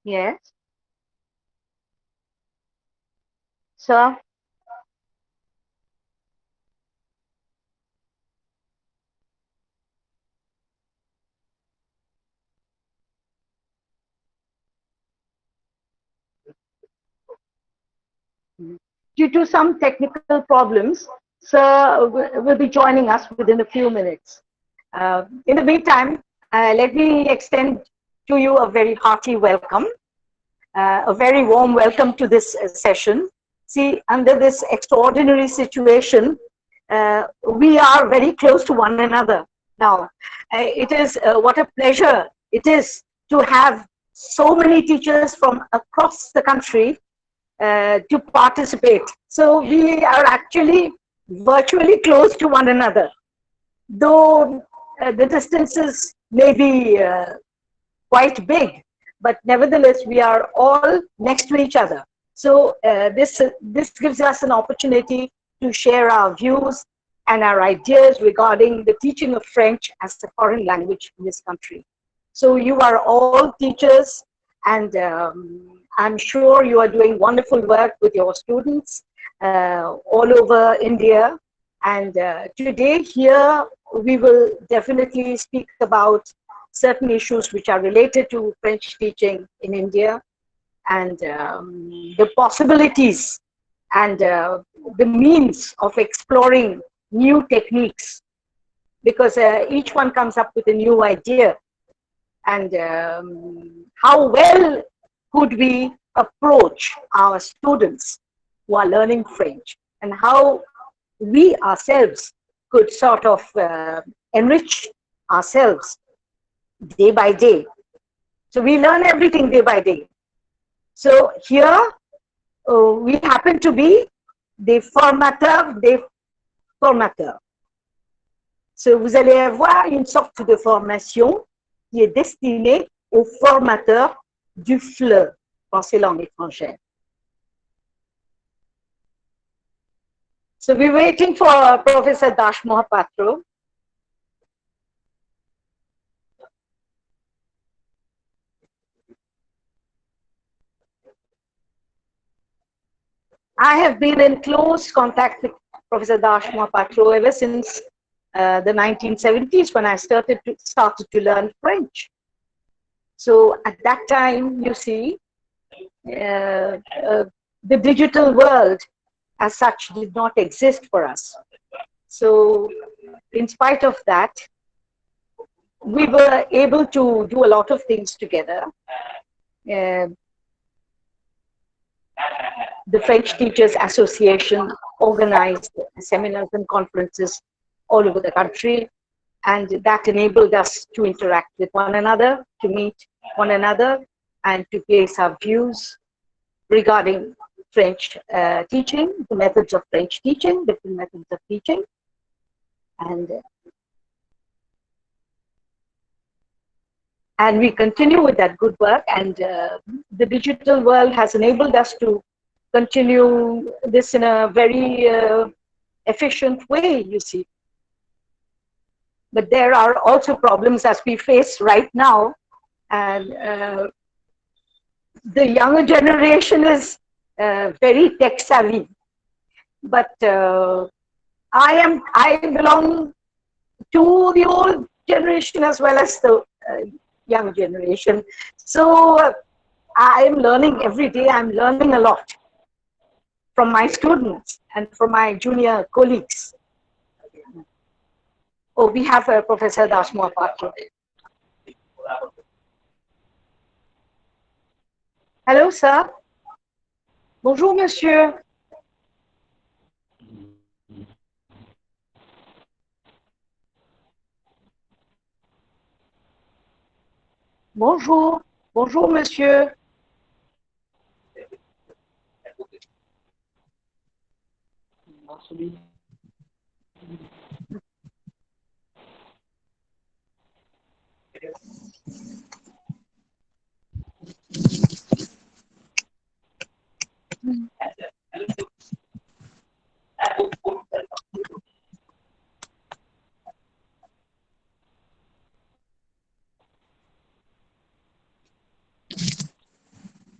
Yes. So, due to some technical problems, Sir will be joining us within a few minutes. In the meantime, let me extend to you a very hearty welcome, a very warm welcome to this session. See, under this extraordinary situation, we are very close to one another now. It is what a pleasure it is to have so many teachers from across the country to participate. So we are actually virtually close to one another, though the distances may be quite big, but nevertheless we are all next to each other. So this gives us an opportunity to share our views and our ideas regarding the teaching of French as a foreign language in this country. So you are all teachers, and I'm sure you are doing wonderful work with your students all over India. And today here we will definitely speak about certain issues which are related to French teaching in India, and the possibilities and the means of exploring new techniques, because each one comes up with a new idea, and how well could we approach our students who are learning French, and how we ourselves could sort of enrich ourselves day by day. So we learn everything day by day. So here we happen to be des formateurs. So vous allez avoir une sorte de formation qui est destinée aux formateurs du FLE, français langue étrangère. So we're waiting for Professor Dash Mohapatro. I have been in close contact with Professor Dash Mohapatro ever since the 1970s, when I started to learn French. So at that time, you see, the digital world as such did not exist for us. So in spite of that, we were able to do a lot of things together. Uh, the French Teachers Association organized seminars and conferences all over the country, and that enabled us to interact with one another, to meet one another, and to place our views regarding French teaching, the methods of French teaching, different methods of teaching. And we continue with that good work, and the digital world has enabled us to continue this in a very efficient way, you see. But there are also problems as we face right now, and the younger generation is very tech savvy, but I belong to the old generation as well as the young generation. So I am learning every day. I'm learning a lot from my students and from my junior colleagues. Oh, we have Professor Dasmo Patro. Hello, sir. Bonjour, monsieur. Bonjour. Bonjour, monsieur.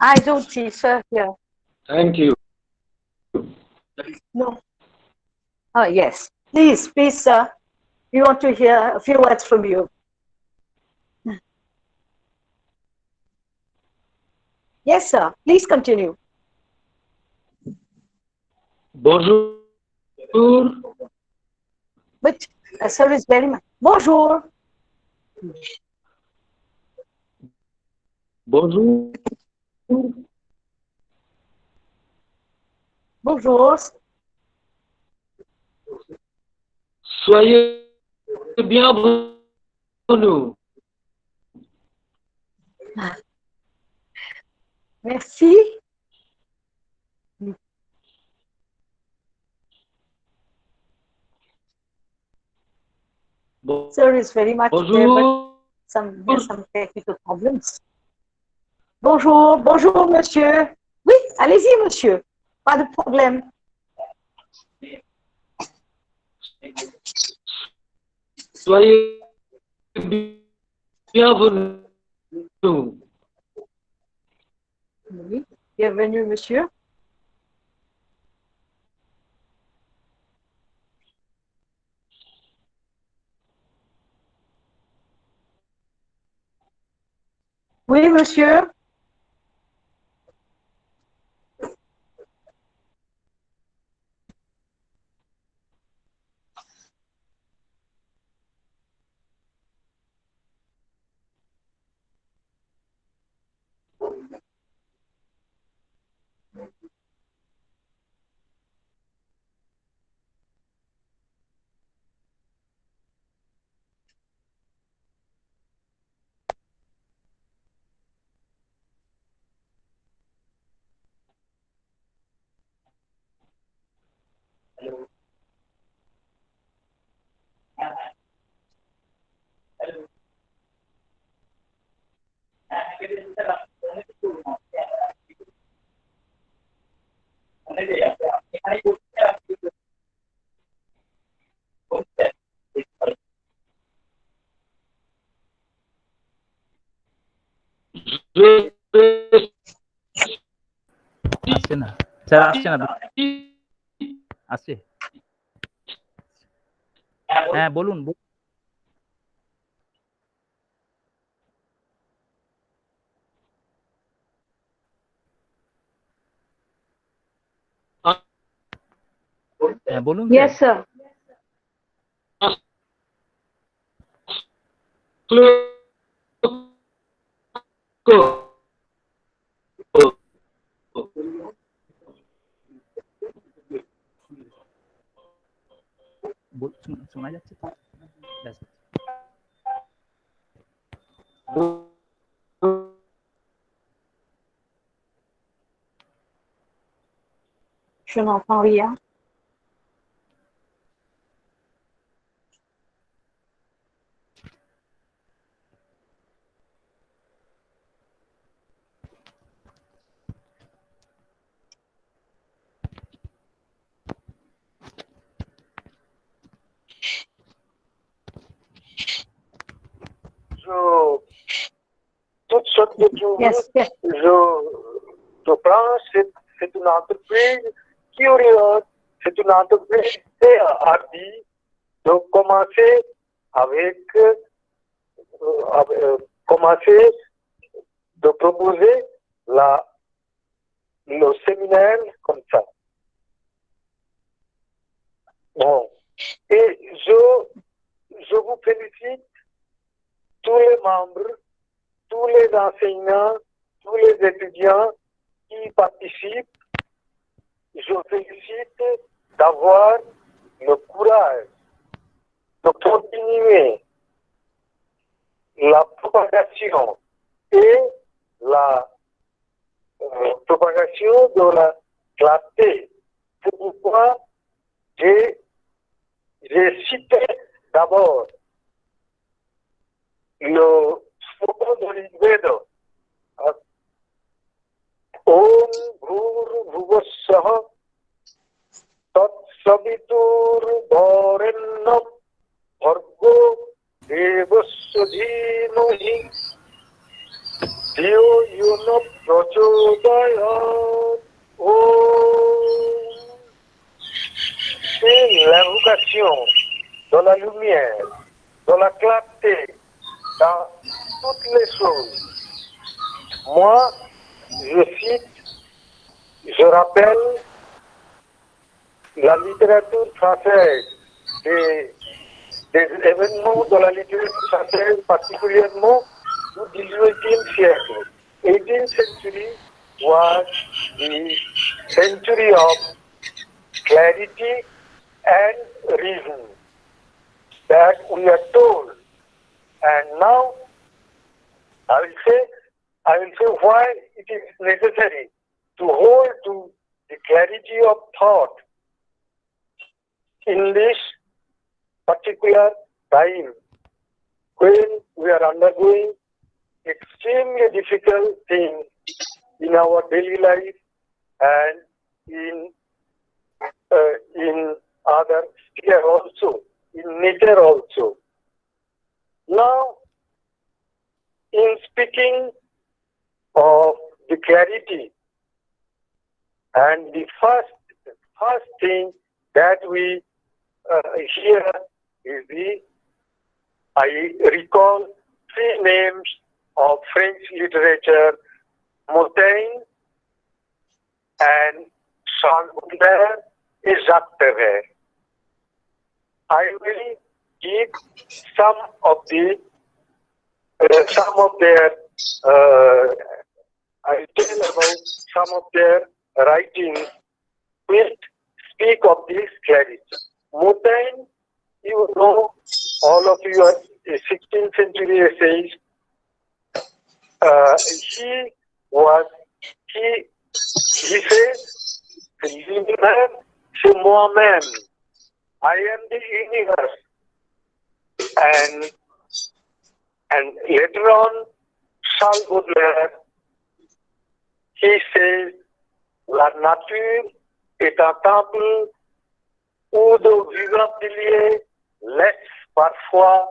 I don't see, sir, here. Thank you. No. Oh, yes. Please, sir. We want to hear a few words from you. Yes, sir. Please continue. Bonjour. But sir is very much. Bonjour. Bonjour. Bonjour. Soyez bienvenus. Merci. Sir is very much there, but there's some technical problems. Bonjour, bonjour, monsieur. Oui, allez-y, monsieur. Pas de problème. Soyez bienvenus. Oui, bienvenue, monsieur. Oui, monsieur. আসছে না sir, আসছে না, আসছে। হ্যাঁ বলুন। হ্যাঁ বলুন। Yes, sir. শোনা যাচ্ছে তো? Je n'entends rien. Toute sorte de tourisme, Yes. je pense que c'est une entreprise curieuse, c'est une entreprise très hardie de commencer commencer de proposer le séminaire comme ça. Bon. Et je vous félicite, tous les membres, tous les enseignants, tous les étudiants qui participent. Je félicite d'avoir le courage de continuer la propagation et la propagation de la clarté. C'est pourquoi j'ai cité d'abord le slogan de l'Igveda. Om Bhurvuvassaha Tat Savitur Bharennam Bhargo Devasya Dhimahi Dio Yuno Prochodayat. C'est l'invocation dans la lumière, dans la clarté, dans toutes les choses. Moi, je cite, je rappelle la littérature française, des événements de la littérature française, particulièrement du XVIIIe siècle. 18th century was the century of clarity and reason that we are told. And now I will say why it is necessary to hold to the clarity of thought in this particular time when we are undergoing extremely difficult things in our daily life and in other sphere also, in nature also. Now, in speaking of the clarity, and the first thing that we hear is I recall three names of French literature: Montaigne and Charles Baudelaire and Jacques Prévert. I will give some of their I tell about some of their writings which speak of this clarity. Montaigne, you know, all of you are a 16th century essayist. He says, l'univers, c'est moi-même. I am the universe. And later on, Charles Baudelaire, he says, la nature est un temple où de vivants piliers laissent parfois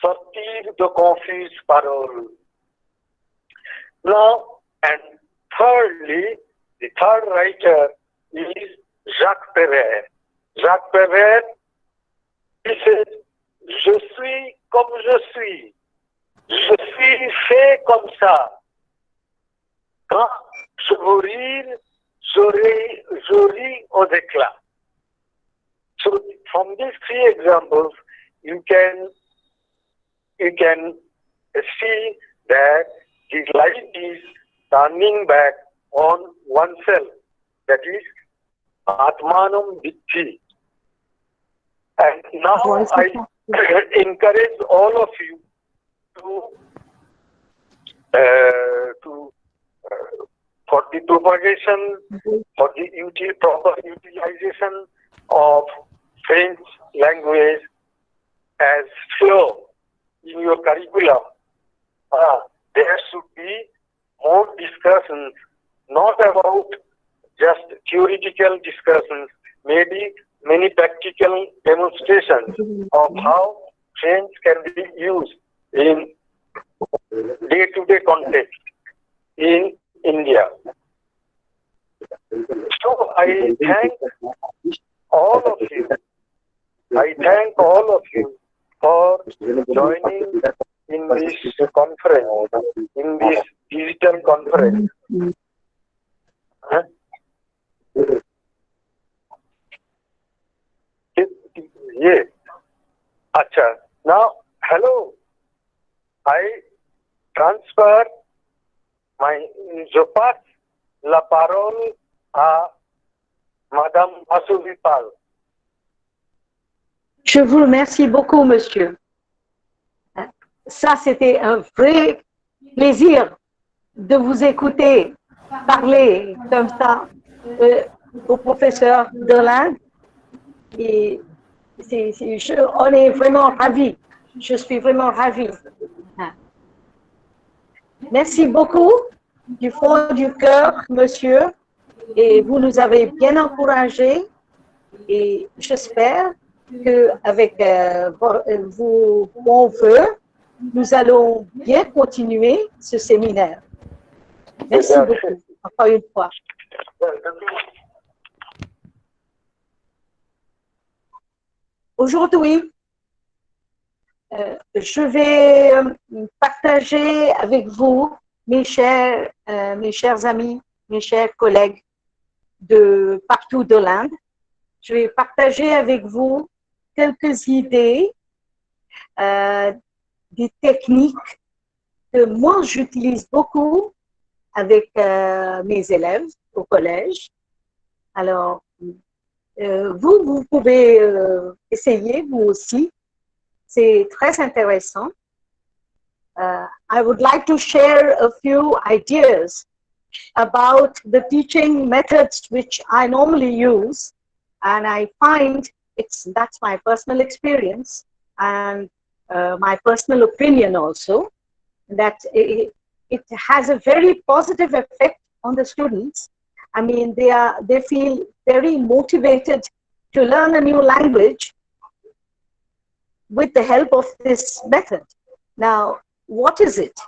sortir de confuses paroles. Now, and thirdly, the third writer is Jacques Prévert. Jacques Prévert, he says, je suis comme je suis. Je suis fait comme ça. Quand je veux rire, je ris aux éclats. So from these three examples, you can see that the light is turning back on oneself. That is Atmanam Vitti. And now I encourage all of you for the propagation, for the proper utilization of French language as flow in your curriculum. There should be more discussions, not about just theoretical discussions, maybe many practical demonstrations of how French can be used in day-to-day context in India. So I thank all of you. I thank all of you for joining in this conference, in this digital conference. Yeah. Acha. Now, hello. I transfer je passe la parole à Madame Basabi PAL. Je vous remercie beaucoup, monsieur. Ça, c'était un vrai plaisir de vous écouter parler comme ça au professeur de langue. Et on est vraiment ravis. Je suis vraiment ravie. Merci beaucoup du fond du cœur, monsieur. Et vous nous avez bien encouragés. Et j'espère qu'avec vos bons voeux, nous allons bien continuer ce séminaire. Merci beaucoup. Encore une fois. Aujourd'hui, je vais partager avec vous, mes chers amis, mes chers collègues de partout de l'Inde. Je vais partager avec vous quelques idées, des techniques que moi j'utilise beaucoup avec mes élèves au collège. Alors, vous pouvez essayer, vous aussi. C'est très intéressant. I would like to share a few ideas about the teaching methods which I normally use, and I find that's my personal experience and my personal opinion also, that it has a very positive effect on the students. I mean, they feel very motivated to learn a new language with the help of this method. Now, what is it?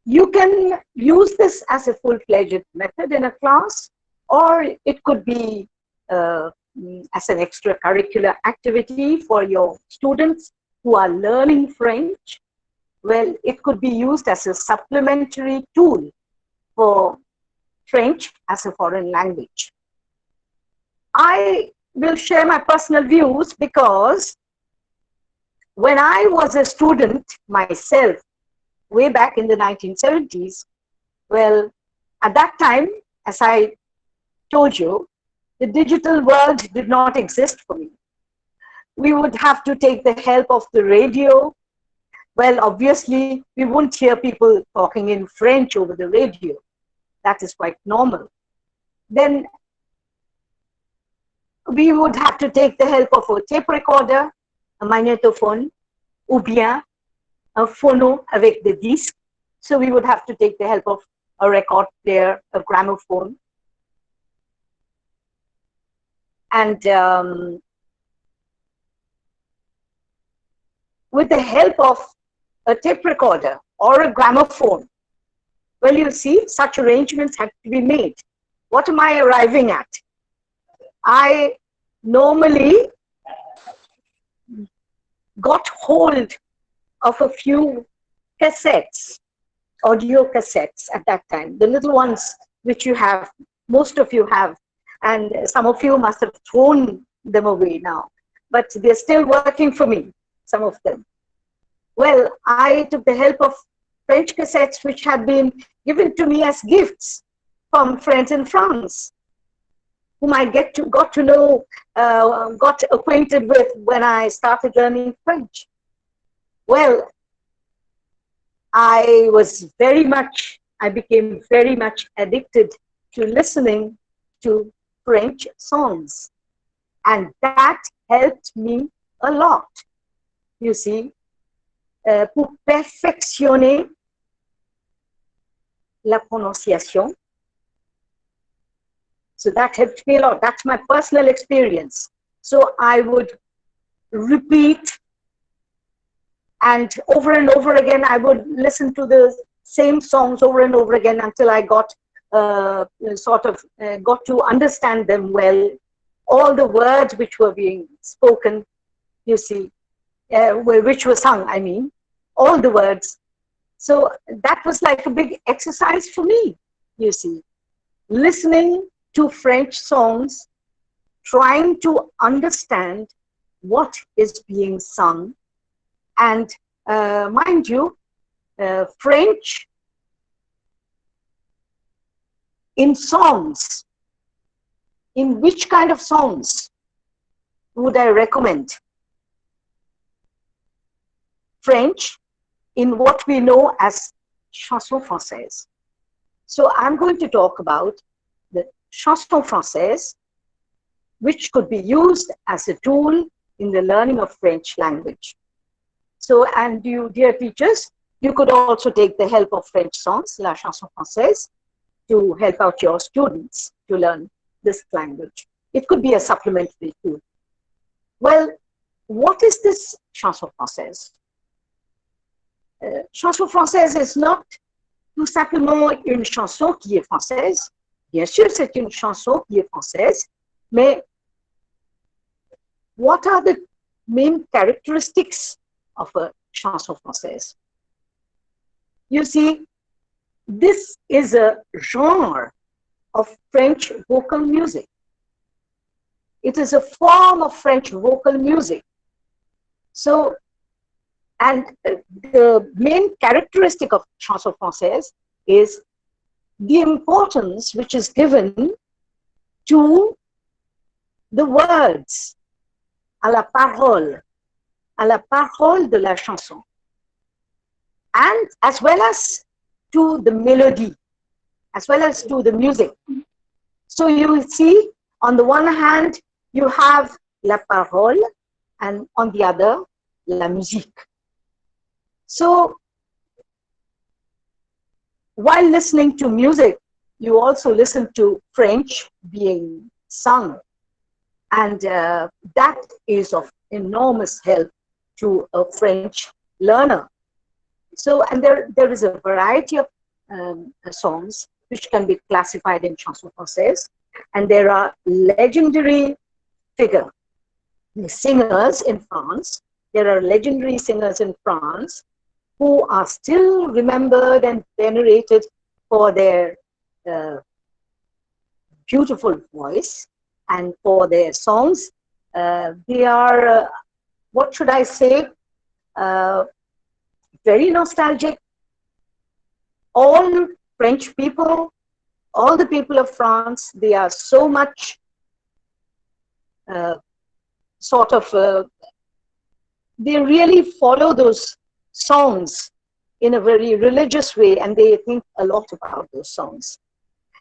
You can use this as a full-fledged method in a class, or it could be as an extracurricular activity for your students who are learning French. Well, it could be used as a supplementary tool for French as a foreign language. I will share my personal views because when I was a student myself, way back in the 1970s, well, at that time, as I told you, the digital world did not exist for me. We would have to take the help of the radio. Well, obviously, we wouldn't hear people talking in French over the radio. That is quite normal. Then we would have to take the help of a tape recorder, a magnétophone, ou bien un phono avec des disques. So we would have to take the help of a record player, a gramophone. And with the help of a tape recorder or a gramophone, well, you see, such arrangements have to be made. What am I arriving at? I normally got hold of a few cassettes, audio cassettes at that time, the little ones which you have, most of you have, and some of you must have thrown them away now, but they're still working for me, some of them. Well, I took the help of French cassettes which had been given to me as gifts from friends in France, whom I got to know, got acquainted with when I started learning French. Well, I became very much addicted to listening to French songs. And that helped me a lot, you see, pour perfectionner la prononciation. So that helped me a lot. That's my personal experience. So I would repeat, and over again, I would listen to the same songs over and over again until I got got to understand them well. All the words which were being spoken, you see, which were sung, I mean, all the words. So that was like a big exercise for me, you see. Listening to French songs, trying to understand what is being sung. And mind you, French in songs, in which kind of songs would I recommend? French in what we know as chanson française. So I'm going to talk about the chanson française, which could be used as a tool in the learning of French language. So, and you, dear teachers, you could also take the help of French songs, la chanson française, to help out your students to learn this language. It could be a supplementary tool. Well, what is this chanson française? chanson française is not tout simplement une chanson qui est française. Bien sûr, c'est une chanson qui est française, mais what are the main characteristics of a chanson française? You see, this is a genre of French vocal music. It is a form of French vocal music. So, and the main characteristic of chanson française is the importance which is given to the words, à la parole de la chanson, and as well as to the melody, as well as to the music. So you will see, on the one hand, you have la parole, and on the other, la musique. So while listening to music, you also listen to French being sung. And that is of enormous help to a French learner. So, and there is a variety of songs which can be classified in chanson française. And there are legendary singers in France. There are legendary singers in France who are still remembered and venerated for their beautiful voice and for their songs. They are, what should I say, very nostalgic. All French people, all the people of France, they are so much they really follow those songs in a very religious way, and they think a lot about those songs.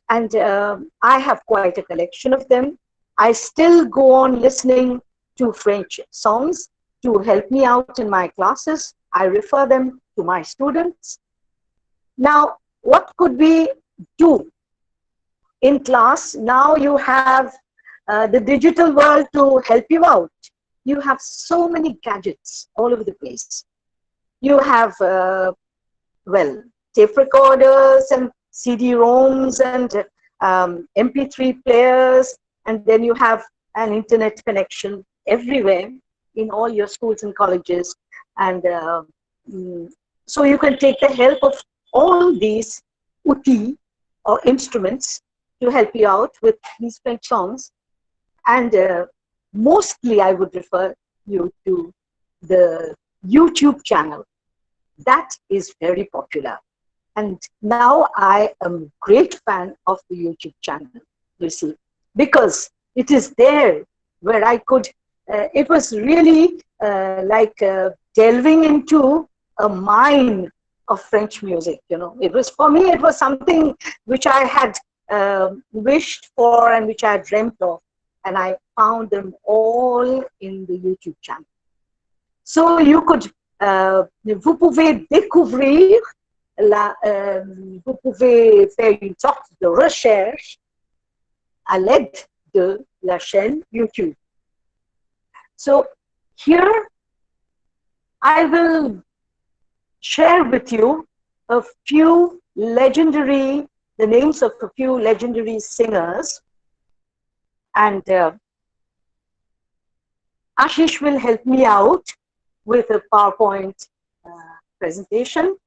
And I have quite a collection of them. I still go on listening to French songs to help me out in my classes. I refer them to my students. Now, what could we do in class? Now you have the digital world to help you out. You have so many gadgets all over the place. You have, well, tape recorders and CD-ROMs and MP3 players, and then you have an internet connection everywhere in all your schools and colleges. And so you can take the help of all these outils or instruments to help you out with these French songs. And mostly I would refer you to the YouTube channel. That is very popular. And now I am a great fan of the YouTube channel, you see, because it is there where I could, it was really like delving into a mine of French music, you know. It was, for me, it was something which I had wished for and which I dreamt of. And I found them all in the YouTube channel. So you could, vous pouvez découvrir, vous pouvez faire une sorte de recherche à l'aide de la chaîne YouTube. So here I will share with you a few legendary, the names of a few legendary singers. And Ashish will help me out with a PowerPoint presentation.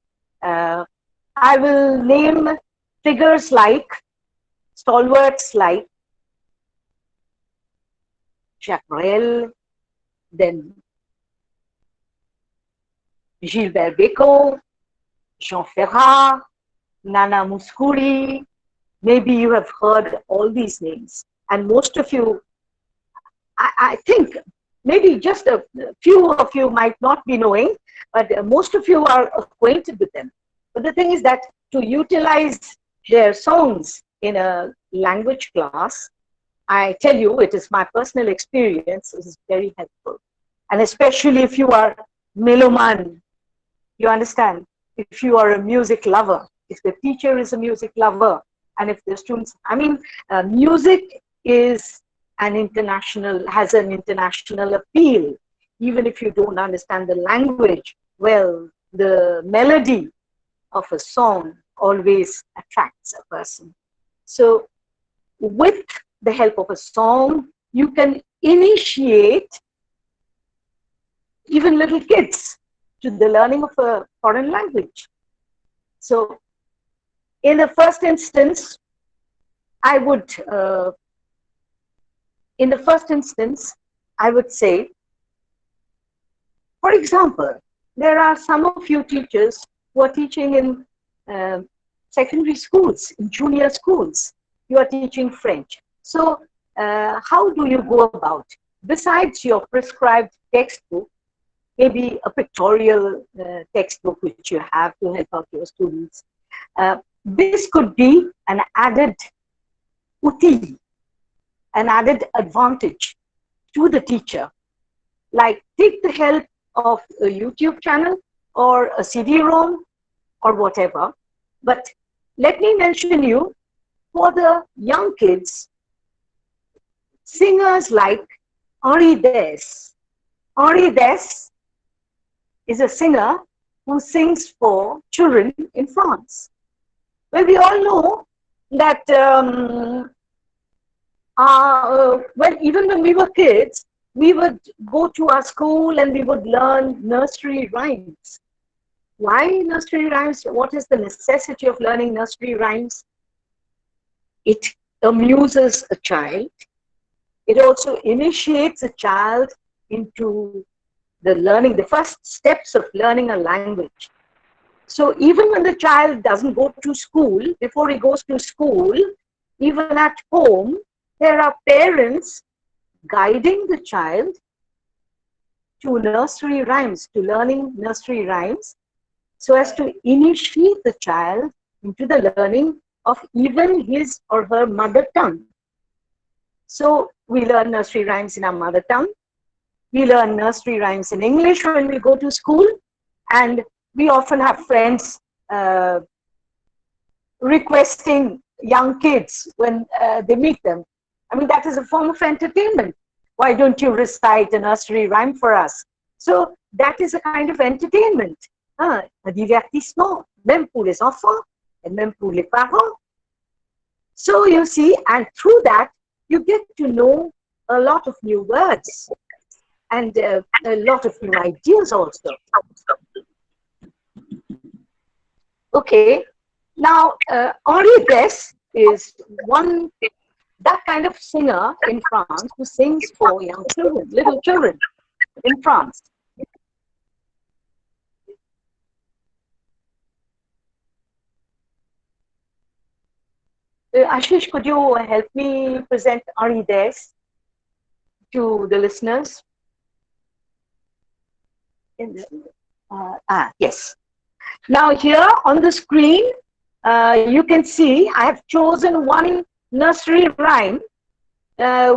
I will name figures like, stalwarts like Jacques Brel, then Gilbert Bécaud, Jean Ferrat, Nana Mouskouri. Maybe you have heard all these names. And most of you, I think, maybe just a few of you might not be knowing, but most of you are acquainted with them. But the thing is that to utilize their songs in a language class, I tell you, it is my personal experience, it is very helpful. And especially if you are meloman, you understand, if you are a music lover, if the teacher is a music lover, and if the students, I mean, music is an international, has an international appeal. Even if you don't understand the language, well, the melody of a song always attracts a person. So with the help of a song, you can initiate even little kids to the learning of a foreign language. So in the first instance, I would say, for example, there are some of you teachers who are teaching in secondary schools, in junior schools. You are teaching French. So how do you go about? Besides your prescribed textbook, maybe a pictorial textbook which you have to help out your students. This could be an added outil, an added advantage to the teacher. Like take the help of a YouTube channel or a CD-ROM or whatever. But let me mention you, for the young kids, singers like Henri Dess. Henri Dess is a singer who sings for children in France. Well, we all know that even when we were kids, we would go to our school and we would learn nursery rhymes. Why nursery rhymes? What is the necessity of learning nursery rhymes? It amuses a child. It also initiates a child into the learning, the first steps of learning a language. So even when the child doesn't go to school, before he goes to school, even at home, there are parents guiding the child to nursery rhymes, to learning nursery rhymes, so as to initiate the child into the learning of even his or her mother tongue. So we learn nursery rhymes in our mother tongue. We learn nursery rhymes in English when we go to school, and we often have friends requesting young kids when they meet them. I mean, that is a form of entertainment. Why don't you recite a nursery rhyme for us? So that is a kind of entertainment, un divertissement, même pour les enfants and même pour les parents. So you see, and through that, you get to know a lot of new words and a lot of new ideas also. Okay, now Henri Dess is that kind of singer in France who sings for young children, little children in France. Ashish, could you help me present Henri Dess to the listeners? Yes. Now here on the screen, you can see I have chosen one nursery rhyme,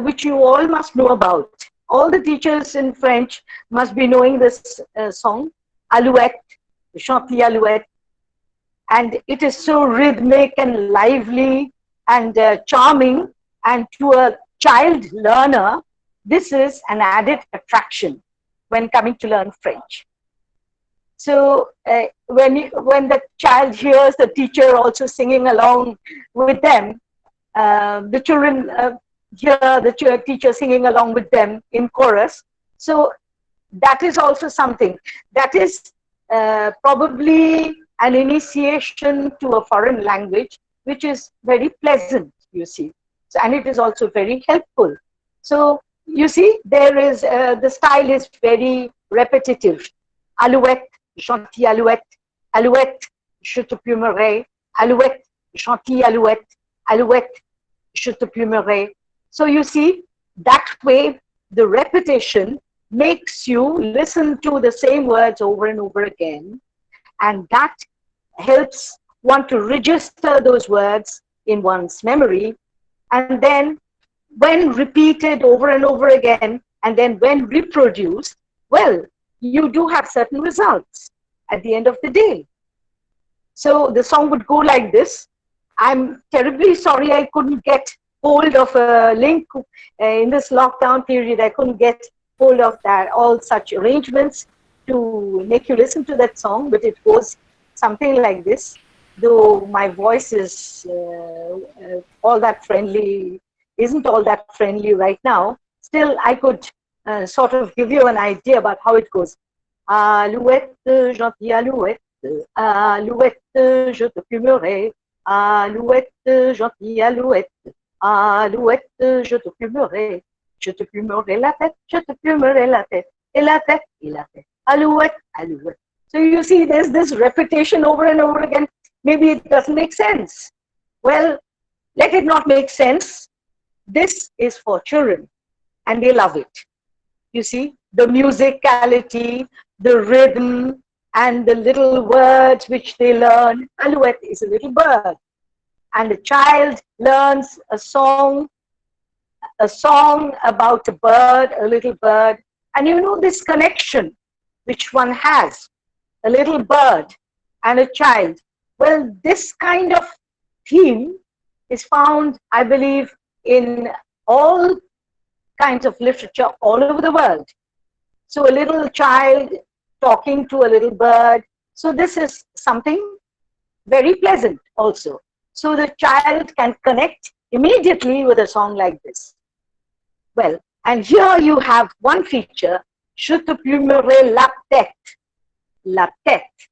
which you all must know about. All the teachers in French must be knowing this song, Alouette, Chantier Alouette. And it is so rhythmic and lively and charming. And to a child learner, this is an added attraction when coming to learn French. So when the child hears the teacher also singing along with them, the children hear the teacher singing along with them in chorus. So that is also something. That is probably an initiation to a foreign language, which is very pleasant, you see. So, and it is also very helpful. So you see, there is, the style is very repetitive. Alouette, gentille alouette, alouette, je te plumerai, alouette, gentille alouette, alouette, je te plumerai. So you see, that way the repetition makes you listen to the same words over and over again, and that helps one to register those words in one's memory, and then when repeated over and over again, and then when reproduced, well, you do have certain results at the end of the day. So the song would go like this. I'm terribly sorry I couldn't get hold of a link in this lockdown period. I couldn't get hold of that, all such arrangements to make you listen to that song, but it goes something like this. Though my voice is all that friendly, isn't all that friendly right now, still I could sort of give you an idea about how it goes. Alouette, gentille alouette, alouette, je te plumerai. Alouette, gentille alouette, alouette, je te plumerai. Je te plumerai la tête, je te plumerai la tête, et la tête, et la tête. Alouette, alouette. So you see, there's this repetition over and over again. Maybe it doesn't make sense. Well, let it not make sense. This is for children, and they love it. You see, the musicality, the rhythm, and the little words which they learn. Alouette is a little bird, and the child learns a song about a bird, a little bird, and you know this connection which one has, a little bird and a child. Well, this kind of theme is found, I believe, in all kinds of literature all over the world. So a little child talking to a little bird. So this is something very pleasant also. So the child can connect immediately with a song like this. Well, and here you have one feature, je te plumerai la tête, la tête.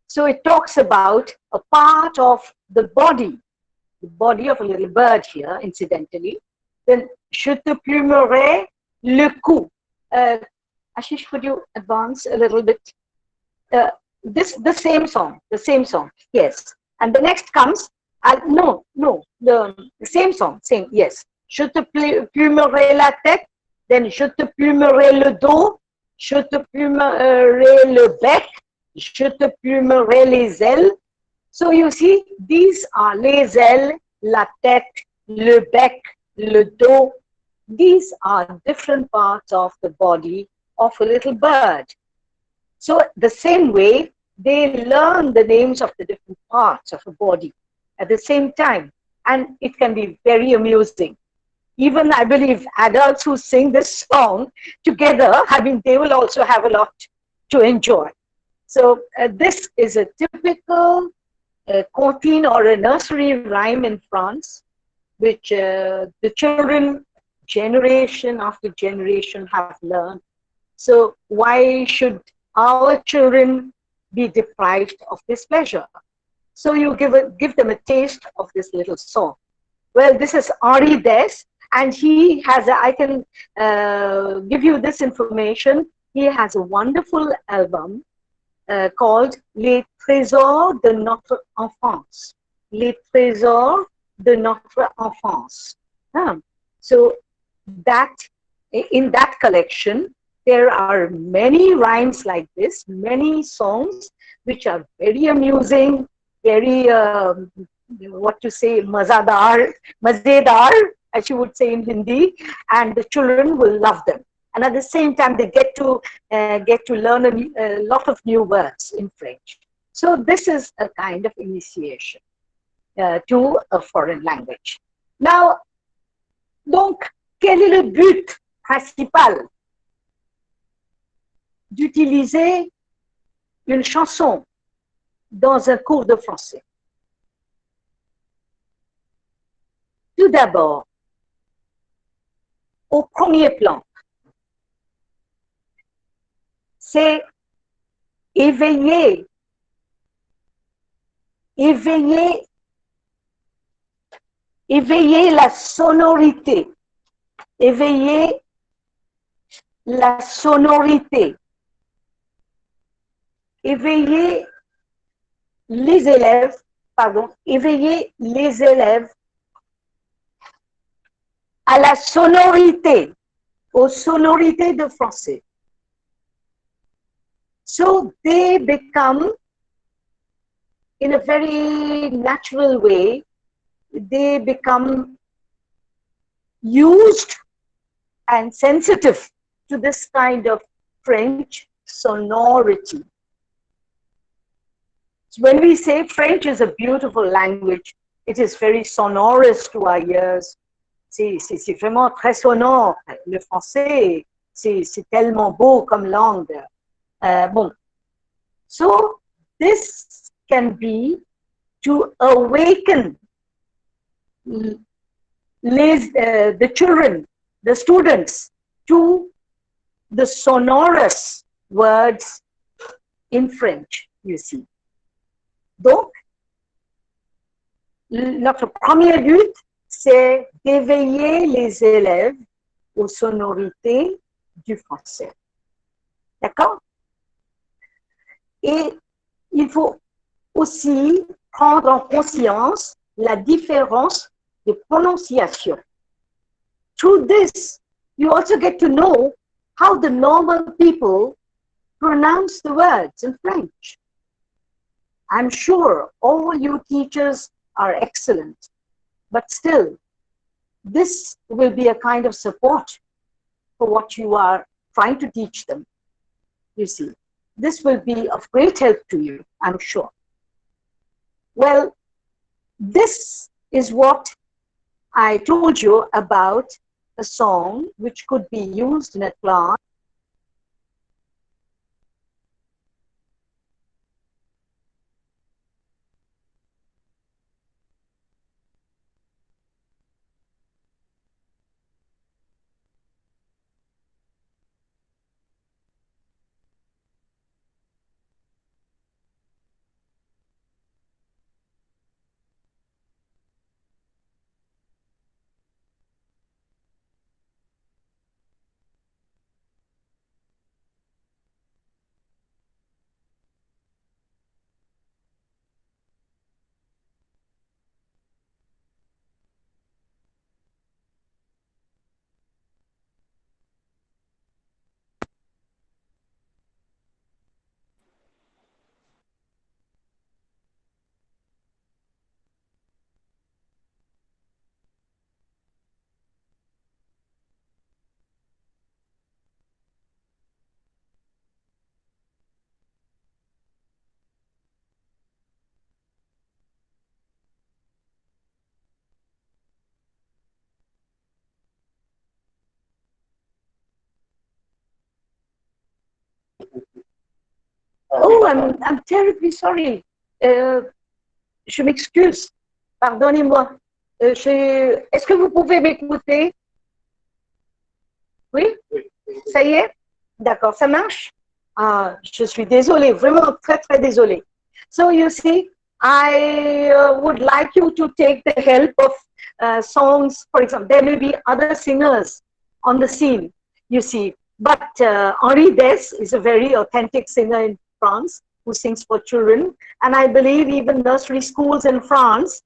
So it talks about a part of the body of a little bird here, incidentally. Then, je te plumerai le cou. Ashish, could you advance a little bit? The same song, yes. And the next comes, the same song, yes. Je te plumerai la tête, then je te plumerai le dos, je te plumerai le bec, je te plumerai les ailes. So you see, these are les ailes, la tête, le bec, le dos. These are different parts of the body of a little bird. So the same way, they learn the names of the different parts of a body at the same time. And it can be very amusing. Even, I believe, adults who sing this song together, they will also have a lot to enjoy. So this is a typical comptine or a nursery rhyme in France, which the children, generation after generation, have learned. So why should our children be deprived of this pleasure? So you give them a taste of this little song. Well, this is Henri Dess, and he has, I can give you this information. He has a wonderful album called Les Trésors de notre enfance. Les Trésors de notre enfance. So that, in that collection, there are many rhymes like this, many songs which are very amusing, very, what to say, mazedar, as you would say in Hindi, and the children will love them. And at the same time, they get to learn a lot of new words in French. So this is a kind of initiation to a foreign language. Now, donc, quel est le but principal d'utiliser une chanson dans un cours de français? Tout d'abord, au premier plan, c'est éveiller la sonorité, éveiller la sonorité, éveiller les élèves à la sonorité, aux sonorités de français. So they become, in a very natural way, they become used and sensitive to this kind of French sonority. So when we say French is a beautiful language, it is very sonorous to our ears. C'est vraiment très sonore. Le français, c'est tellement beau comme langue. Bon. So this can be to awaken the children, the students, to the sonorous words in French, you see. Donc, notre premier but, c'est d'éveiller les élèves aux sonorités du français. D'accord? Et il faut aussi prendre en conscience la différence de prononciation. Through this, you also get to know how the normal people pronounce the words in French. I'm sure all you teachers are excellent, but still, this will be a kind of support for what you are trying to teach them. You see, this will be of great help to you, I'm sure. Well, this is what I told you about a song which could be used in a class. Oh, I'm terribly sorry. Je m'excuse. Pardonnez-moi. Est-ce que vous pouvez m'écouter? Oui? Ça y est? D'accord, ça marche? Ah, je suis désolée, vraiment très, très désolée. So you see, I would like you to take the help of songs. For example, there may be other singers on the scene, you see. But Henri Dess is a very authentic singer in France who sings for children. And I believe even nursery schools in France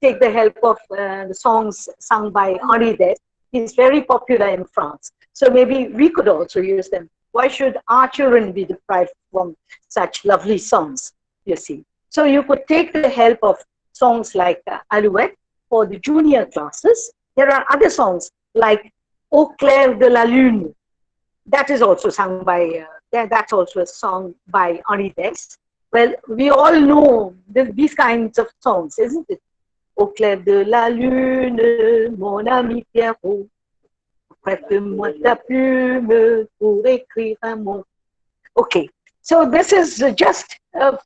take the help of the songs sung by Henri Dess. He's very popular in France. So maybe we could also use them. Why should our children be deprived from such lovely songs, you see? So you could take the help of songs like Alouette for the junior classes. There are other songs like Au clair de la lune. That is also sung by, that's also a song by Henri Dess. Well, we all know these kinds of songs, isn't it? Au clair de la lune, mon ami Pierrot, prête-moi ta plume pour écrire un mot. Okay, so this is just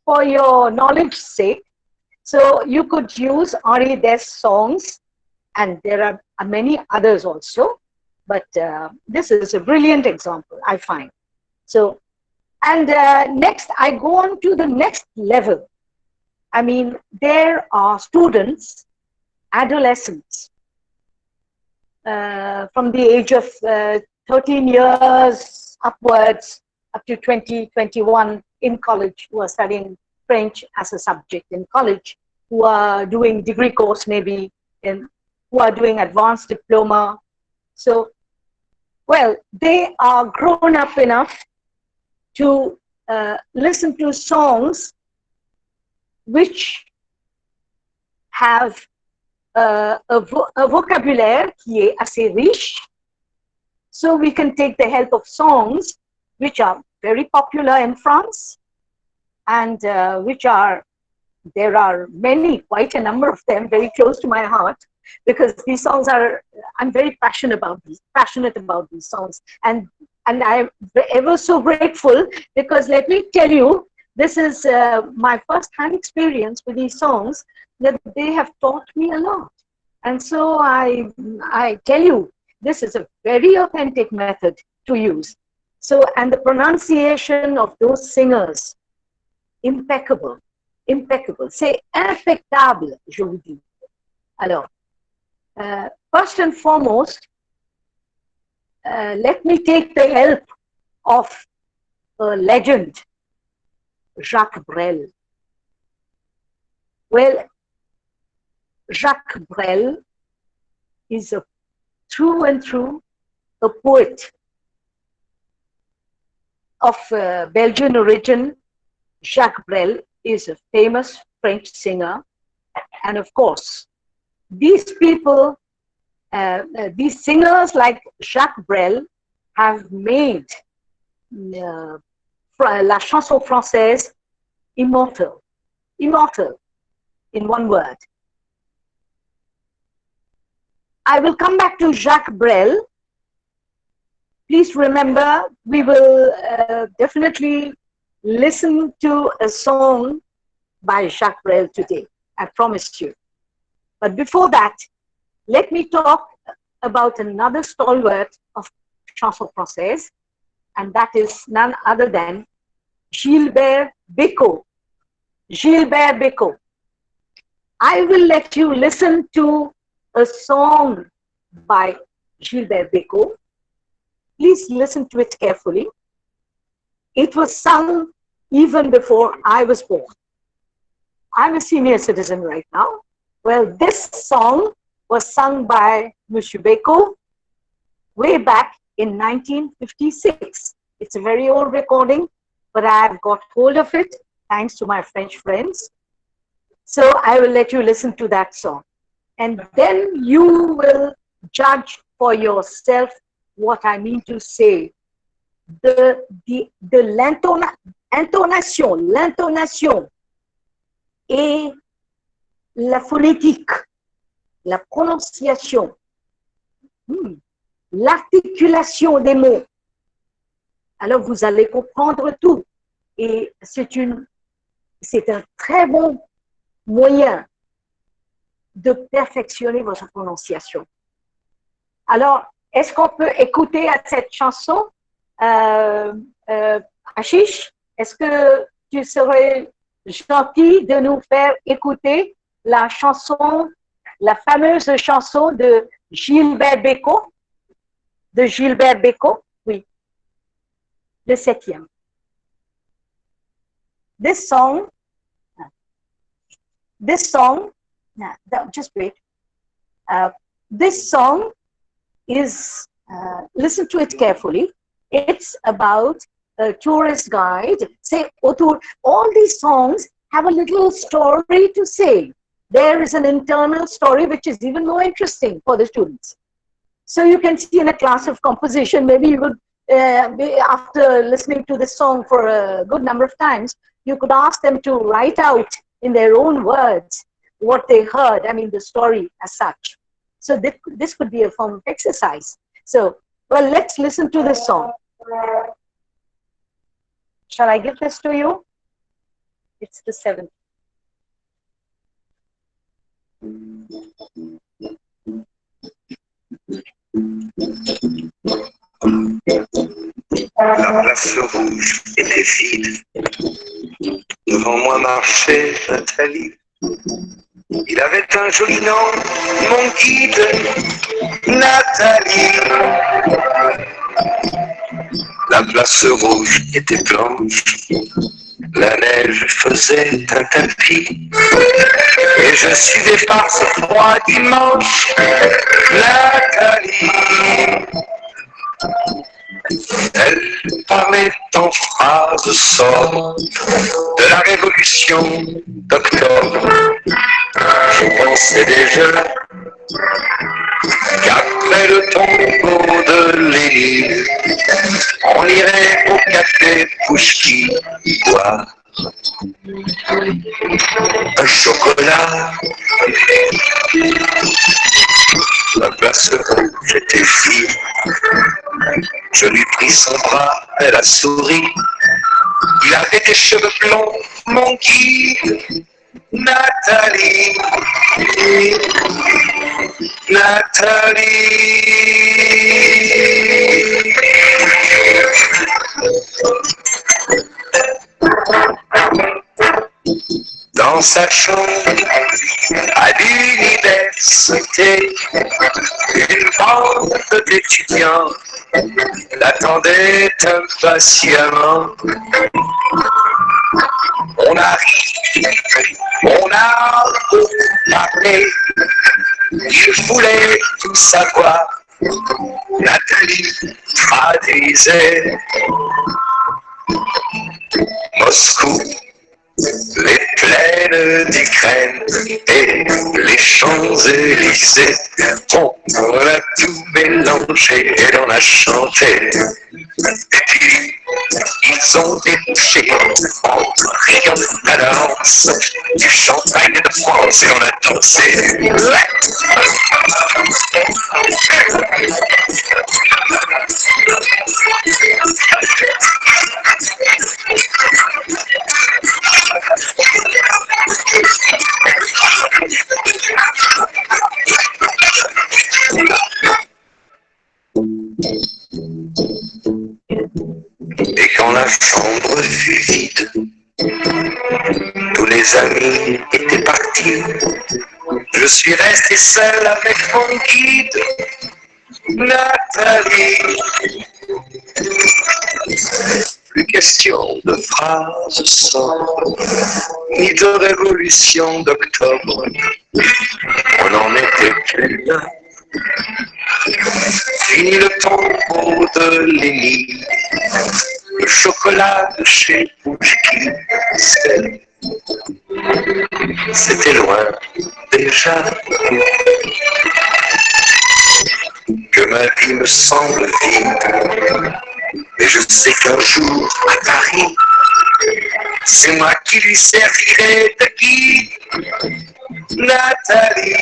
for your knowledge's sake. So you could use Henri Dess songs, and there are many others also. But this is a brilliant example, I find. So, and next, I go on to the next level. I mean, there are students, adolescents, from the age of 13 years upwards, up to 20, 21 in college, who are studying French as a subject in college, who are doing degree course maybe, and who are doing advanced diploma. So, well, they are grown up enough to listen to songs which have a vocabulaire qui est assez riche. So we can take the help of songs which are very popular in France, and which are, there are many, quite a number of them, very close to my heart, because these songs are, I'm very passionate about these songs, and and I'm ever so grateful, because let me tell you, this is my first-hand experience with these songs, that they have taught me a lot. And so I tell you, this is a very authentic method to use. So, and the pronunciation of those singers, impeccable, impeccable. C'est impeccable, je vous dis. Alors, first and foremost, let me take the help of a legend, Jacques Brel. Well, Jacques Brel is a through and through a poet of Belgian origin. Jacques Brel is a famous French singer, and of course, these people, these singers like Jacques Brel have made la chanson française immortal, immortal in one word. I will come back to Jacques Brel. Please remember, we will definitely listen to a song by Jacques Brel today, I promise you. But before that, let me talk about another stalwart of chanson française, and that is none other than Gilbert Bécaud. Gilbert Bécaud. I will let you listen to a song by Gilbert Bécaud. Please listen to it carefully. It was sung even before I was born. I'm a senior citizen right now. Well, this song was sung by Monsieur Bécaud way back in 1956. It's a very old recording, but I've got hold of it thanks to my French friends. So I will let you listen to that song. And then you will judge for yourself what I mean to say. L'intonation et la phonétique, la prononciation, l'articulation des mots. Alors vous allez comprendre tout. Et c'est un très bon moyen de perfectionner votre prononciation. Alors, est-ce qu'on peut écouter à cette chanson? Ashish, est-ce que tu serais gentil de nous faire écouter la chanson, la fameuse chanson de Gilbert Bécaud? De Gilbert Bécaud, oui. Le 7e. This song, just wait. This song is, listen to it carefully. It's about a tourist guide. Say, all these songs have a little story to say. There is an internal story which is even more interesting for the students. So you can see in a class of composition, maybe you would, after listening to this song for a good number of times, you could ask them to write out in their own words what they heard, I mean the story as such. So this could be a form of exercise. So, well, let's listen to this song. Shall I give this to you? It's the 7th. La place rouge était vide. Devant moi marchait Nathalie. Il avait un joli nom, mon guide, Nathalie. La place rouge était blanche, la neige faisait un tapis. Et je suivais par ce froid dimanche, Nathalie. Elle parlait en phrases sobres de la révolution d'octobre. Je pensais déjà qu'après le tombeau de Lénine, on irait au café Pouchki boire un chocolat. La place rouge était vide. Je lui pris son bras, elle a souri. Il avait des cheveux blonds, mon guide. Nathalie, Nathalie. Dans sa chambre à l'université, une bande d'étudiants l'attendait impatiemment. On arrive, on a parlé, il voulait tout savoir. Nathalie traduisait. Moscou, les plaines d'Ukraine et les Champs-Élysées. On a tout mélangé et on a chanté. Et puis, ils ont débouché en riant à la danse du champagne de France et on a dansé. Et quand la chambre fut vide, tous les amis étaient partis. Je suis resté seul avec mon guide, Nathalie. Plus question de phrases sobres, ni de révolution d'octobre. On n'en était plus là. Fini le tombeau de Lénine, le chocolat de chez Pouchki, c'était loin déjà. Que ma vie me semble vide, mais je sais qu'un jour à Paris, c'est moi qui lui servirai de guide. Nathalie,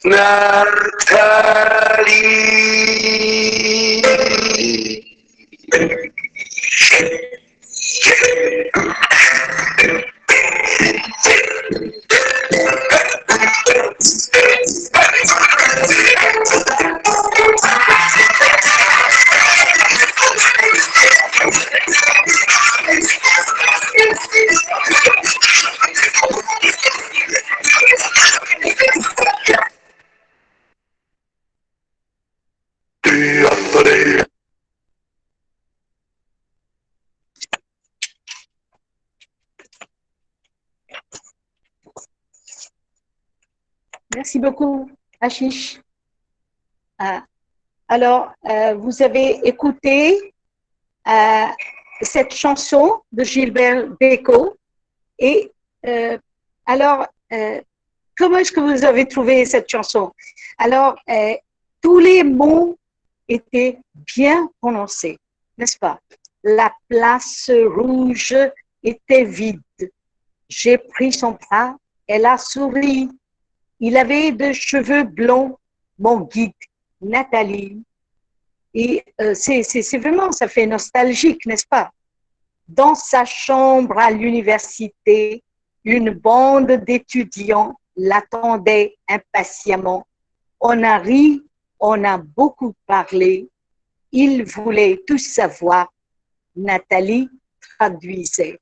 Nathalie. Merci beaucoup, Ashish. Alors, vous avez écouté cette chanson de Gilbert Bécaud. Et alors, comment est-ce que vous avez trouvé cette chanson? Alors, tous les mots étaient bien prononcés, n'est-ce pas? La place rouge était vide. J'ai pris son bras, elle a souri. Il avait de cheveux blonds, mon guide, Nathalie. Et c'est vraiment, ça fait nostalgique, n'est-ce pas? Dans sa chambre à l'université, une bande d'étudiants l'attendait impatiemment. On a ri, on a beaucoup parlé. Il voulait tout savoir. Nathalie traduisait.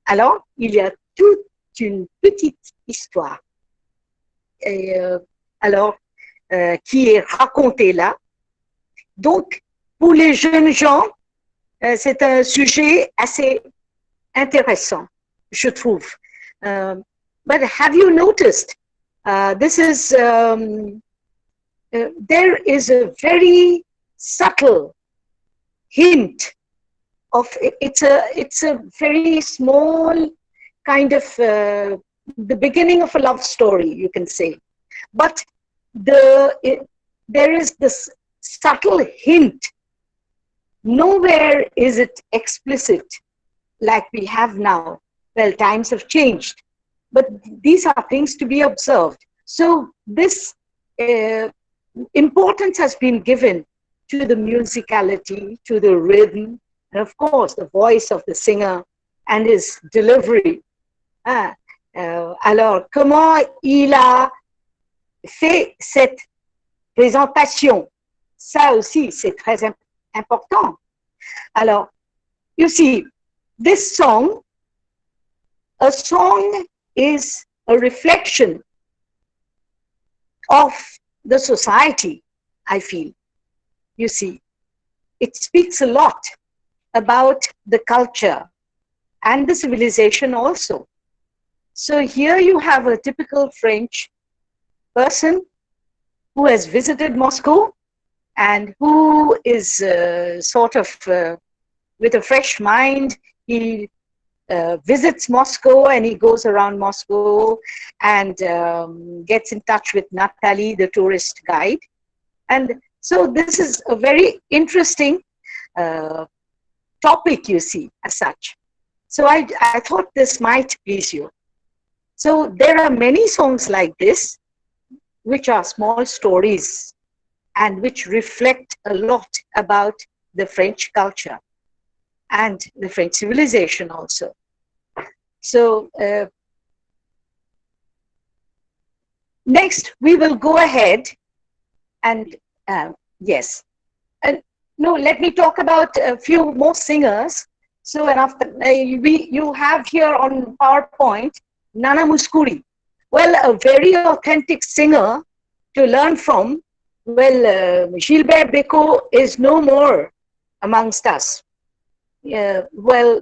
Alors, il y a toute une petite histoire. Et, qui est racontée là. Donc, pour les jeunes gens, c'est un sujet assez intéressant, je trouve. But have you noticed, this is, there is a very subtle hint of, it's a very small kind of, the beginning of a love story, you can say. But there is this subtle hint. Nowhere is it explicit like we have now. Well, times have changed. but these are things to be observed. So this importance has been given to the musicality, to the rhythm, and of course the voice of the singer and his delivery. Alors, comment il a fait cette présentation? Ça aussi, c'est très important. Alors, you see, this song, a song is a reflection of the society, I feel. You see, it speaks a lot about the culture and the civilization also. So here you have a typical French person who has visited Moscow and who is sort of with a fresh mind. He visits Moscow and he goes around Moscow and gets in touch with Natalie, the tourist guide. And so this is a very interesting topic, you see, as such. So I thought this might please you. So there are many songs like this, which are small stories and which reflect a lot about the French culture and the French civilization also. So next we will go ahead and yes, and no, let me talk about a few more singers. So and after you have here on PowerPoint Nana Mouskouri. Well, a very authentic singer to learn from. Well, Gilbert Bécaud is no more amongst us. Well,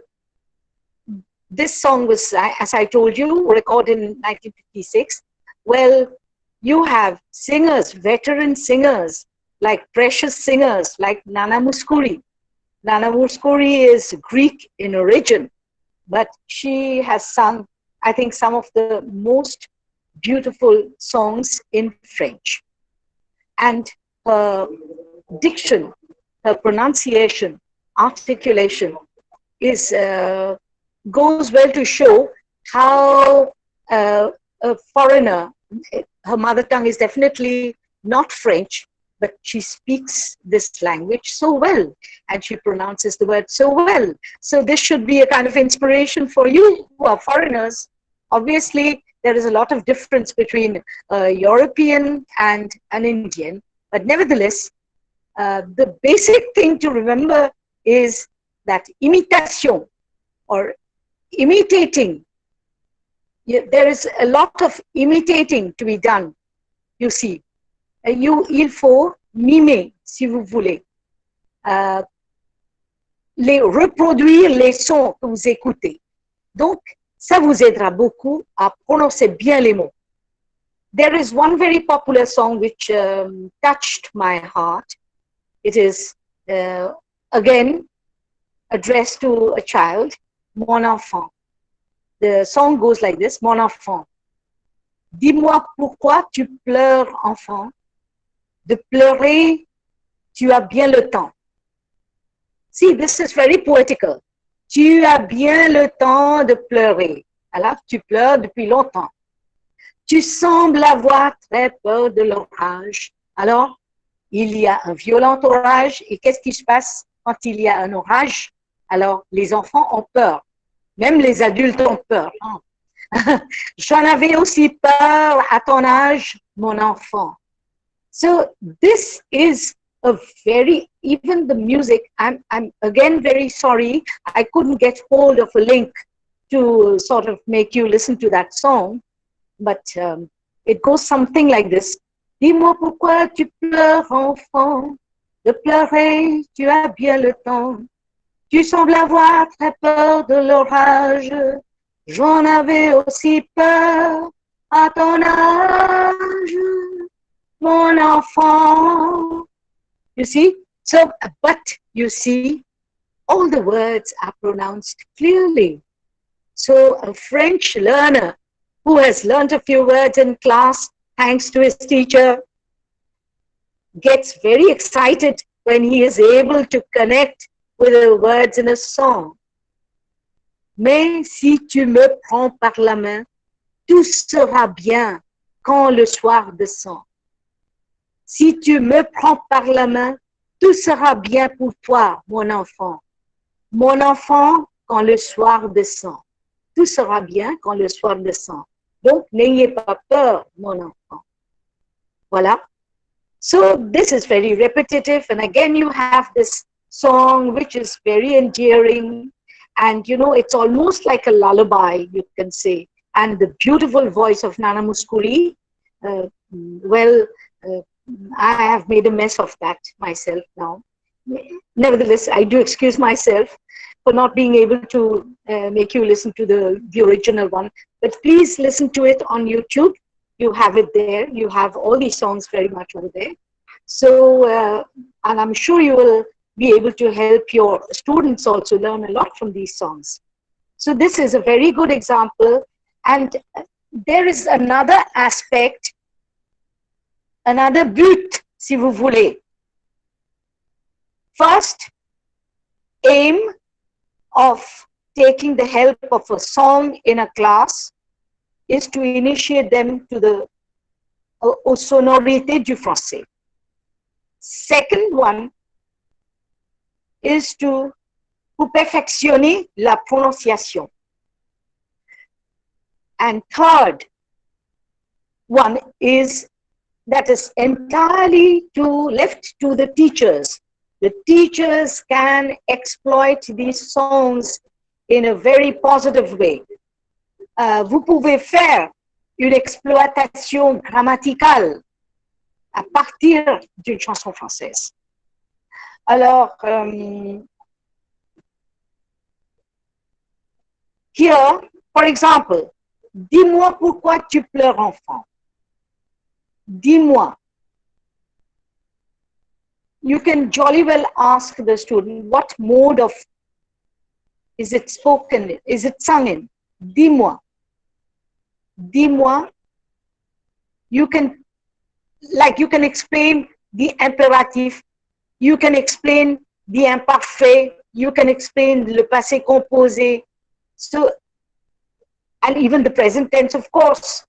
this song was, as I told you, recorded in 1956. Well, you have singers, veteran singers, like precious singers, like Nana Mouskouri. Nana Mouskouri is Greek in origin, but she has sung, I think, some of the most beautiful songs in French. And her diction, her pronunciation, articulation is goes well to show how a foreigner, her mother tongue is definitely not French, but she speaks this language so well and she pronounces the word so well. So this should be a kind of inspiration for you who are foreigners. Obviously, there is a lot of difference between a European and an Indian, but nevertheless, the basic thing to remember is that imitation or imitating, there is a lot of imitating to be done, you see. Il faut mimer, si vous voulez. Reproduire les sons que vous écoutez. Donc, ça vous aidera beaucoup à prononcer bien les mots. There is one very popular song which touched my heart. It is, again, addressed to a child, Mon enfant. The song goes like this, Mon enfant. Dis-moi pourquoi tu pleures, enfant. De pleurer, tu as bien le temps. See, this is very poetical. Tu as bien le temps de pleurer. Alors, tu pleures depuis longtemps. Tu sembles avoir très peur de l'orage. Alors, il y a un violent orage. Et qu'est-ce qui se passe quand il y a un orage? Alors, les enfants ont peur. Même les adultes ont peur. Hein? J'en avais aussi peur à ton âge, mon enfant. So this is a very, even the music, I'm again very sorry, I couldn't get hold of a link to sort of make you listen to that song, but it goes something like this. Dis-moi pourquoi tu pleures, enfant, de pleurer, tu as bien le temps. Tu sembles avoir très peur de l'orage, j'en avais aussi peur à ton âge. Mon enfant. You see? So, but you see, all the words are pronounced clearly. So a French learner who has learned a few words in class, thanks to his teacher, gets very excited when he is able to connect with the words in a song. Mais si tu me prends par la main, tout sera bien quand le soir descend. Si tu me prends par la main, tout sera bien pour toi, mon enfant. Mon enfant, quand le soir descend. Tout sera bien quand le soir descend. Donc, n'ayez pas peur, mon enfant. Voilà. So, this is very repetitive. And again, you have this song, which is very endearing. And, you know, it's almost like a lullaby, you can say. And the beautiful voice of Nana Muskuri, I have made a mess of that myself now. Nevertheless, I do excuse myself for not being able to make you listen to the original one. But please listen to it on YouTube. You have it there. You have all these songs very much over there. So, and I'm sure you will be able to help your students also learn a lot from these songs. So this is a very good example. And there is another aspect, another but, si vous voulez. First, aim of taking the help of a song in a class is to initiate them to the aux sonorités du français. Second one is to perfectionner la prononciation. And third one is that is entirely left to the teachers. The teachers can exploit these songs in a very positive way. Vous pouvez faire une exploitation grammaticale à partir d'une chanson française. Alors, here, for example, dis-moi pourquoi tu pleures, enfant. Dis-moi. You can jolly well ask the student, what mode of is it spoken, is it sung in? Dis-moi. Dis-moi. You can explain the impératif, you can explain the imparfait, you can explain le passé composé, so, and even the present tense, of course.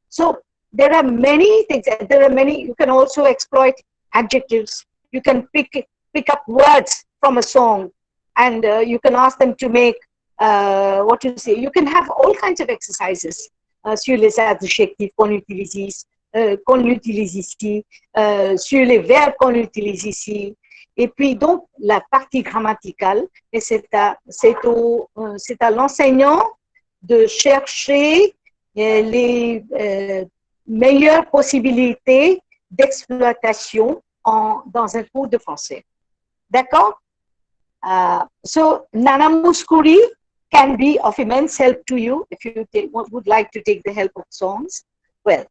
So there are many things, you can also exploit adjectives, you can pick up words from a song, and you can ask them to make, what you say, you can have all kinds of exercises sur les adjectifs qu'on utilise ici, sur les verbes qu'on utilise ici, et puis donc la partie grammaticale, et c'est à l'enseignant de chercher les meilleures possibilités d'exploitation dans un cours de français. D'accord? So Nana Muskuri can be of immense help to you if you would like to take the help of songs. Well,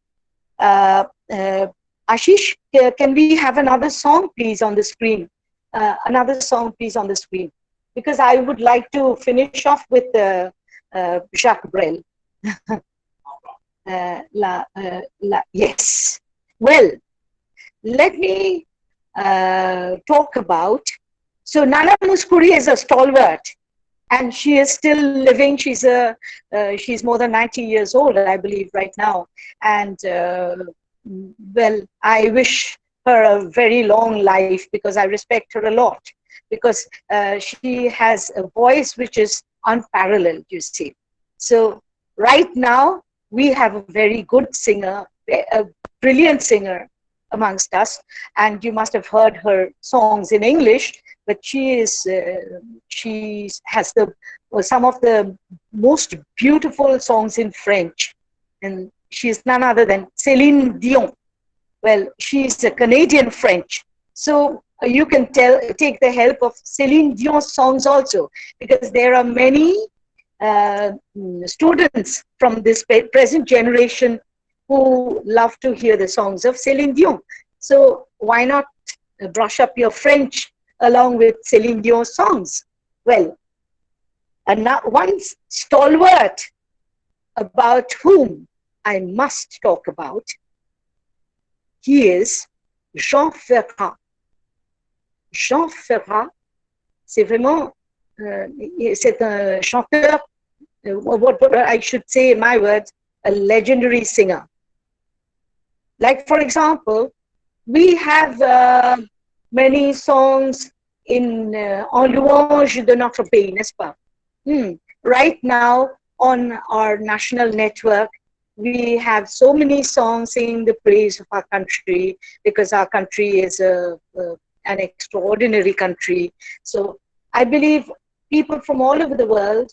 Ashish, can we have another song, please, on the screen? Another song, please, on the screen. Because I would like to finish off with Jacques Brel. Yes. Well, let me talk about, so Nana Muskuri is a stalwart, and she is still living. She's more than 90 years old, I believe, right now. And well, I wish her a very long life because I respect her a lot, because she has a voice which is unparalleled, you see. So right now, we have a very good singer, a brilliant singer amongst us, and you must have heard her songs in English, but she has some of the most beautiful songs in French, and she is none other than Céline Dion. Well, she is a Canadian French, so you can take the help of Céline Dion's songs also, because there are many students from this present generation who love to hear the songs of Céline Dion. So why not brush up your French along with Céline Dion's songs? Well, one stalwart about whom I must talk about, he is Jean Ferrat. Jean Ferrat, c'est vraiment, c'est un chanteur, what I should say in my words, a legendary singer. Like, for example, we have many songs in en louange de notre pays, n'est-ce pas? Right now on our national network, we have so many songs singing the praise of our country, because our country is an extraordinary country. So I believe people from all over the world,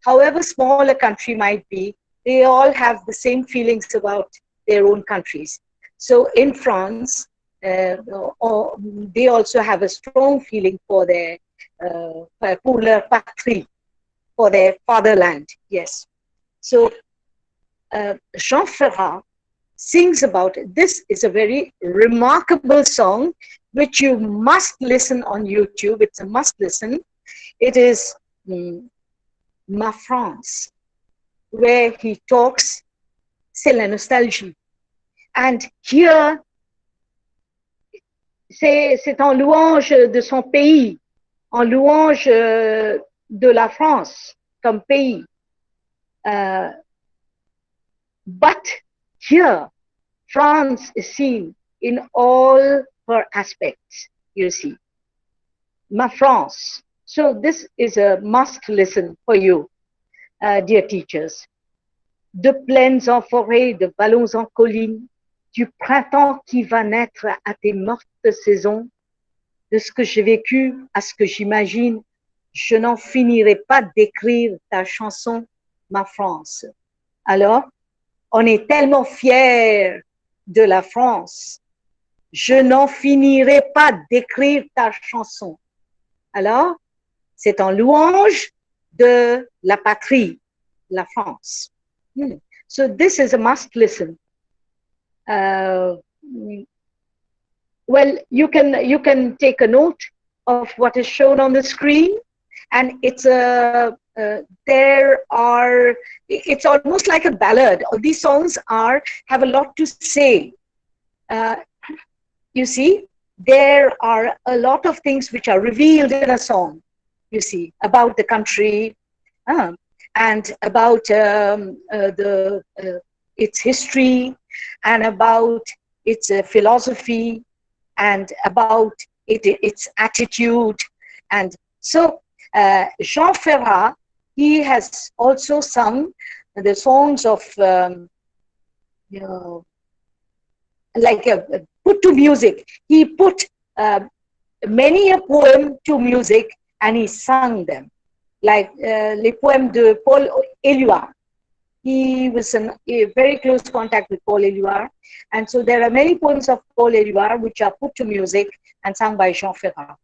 however small a country might be, they all have the same feelings about their own countries. So in France, they also have a strong feeling for their pour leur patrie, for their fatherland. Yes. So Jean Ferrat sings about it. This is a very remarkable song which you must listen on YouTube. It's a must listen. It is Ma France, where he talks, c'est la nostalgie. And here, c'est en louange de son pays, en louange de la France comme pays. But here, France is seen in all her aspects, you see. Ma France. So this is a must listen for you, dear teachers. De plaines en forêt, de vallons en collines, du printemps qui va naître à tes mortes saisons, de ce que j'ai vécu à ce que j'imagine, je n'en finirai pas d'écrire ta chanson, ma France. Alors, on est tellement fiers de la France, je n'en finirai pas d'écrire ta chanson. Alors, c'est en louange de la patrie, la France. So this is a must listen. Well, you can take a note of what is shown on the screen, and it's it's almost like a ballad. All these songs have a lot to say. You see, there are a lot of things which are revealed in a song, you see, about the country, and about its history, and about its philosophy, and about its attitude. And so Jean Ferrat, he has also sung the songs of, put to music. He put many a poem to music and he sung them, like les poèmes de Paul Éluard. He was in a very close contact with Paul Éluard, and so there are many poems of Paul Éluard which are put to music and sung by Jean Ferrat.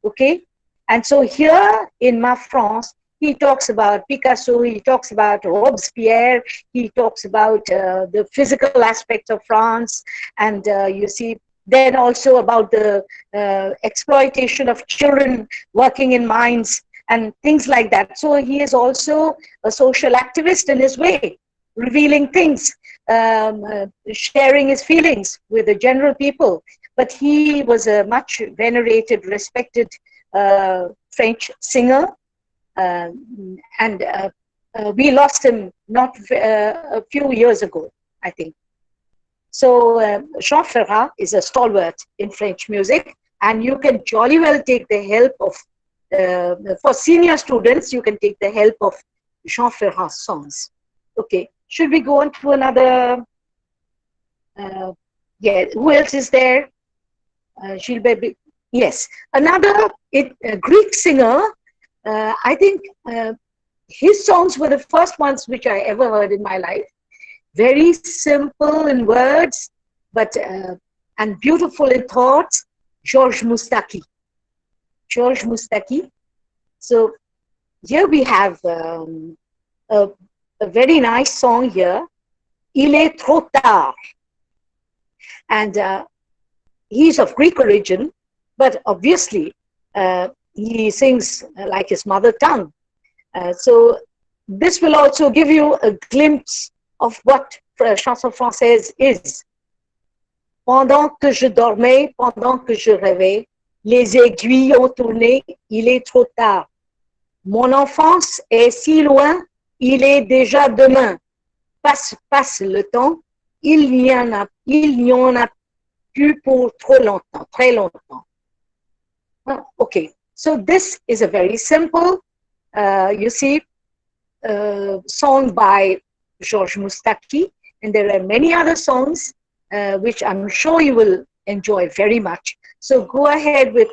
Okay, and so here in Ma France, he talks about Picasso, he talks about Robespierre, he talks about the physical aspects of France, and you see, then also about the exploitation of children working in mines and things like that. So he is also a social activist in his way, revealing things, sharing his feelings with the general people. But he was a much venerated, respected French singer, and we lost him not a few years ago, I think. So Jean Ferrat is a stalwart in French music, and you can jolly well take the help of, for senior students, you can take the help of Jean Ferrat's songs. Okay, should we go on to another? Yeah, who else is there? Gilbert, yes, another Greek singer. I think his songs were the first ones which I ever heard in my life. Very simple in words, but and beautiful in thoughts. Georges Moustaki. Georges Moustaki. So here we have a very nice song here. Il est trop tard. And he's of Greek origin, but obviously he sings like his mother tongue. So this will also give you a glimpse of what chanson française is. Pendant que je dormais, pendant que je rêvais, les aiguilles ont tourné, il est trop tard. Mon enfance est si loin, il est déjà demain. passe le temps, il n'y en a plus pour trop longtemps, très longtemps. Okay, so this is a very simple, you see, song by Ghosh Moustaki, and there are many other songs which I'm sure you will enjoy very much. So go ahead with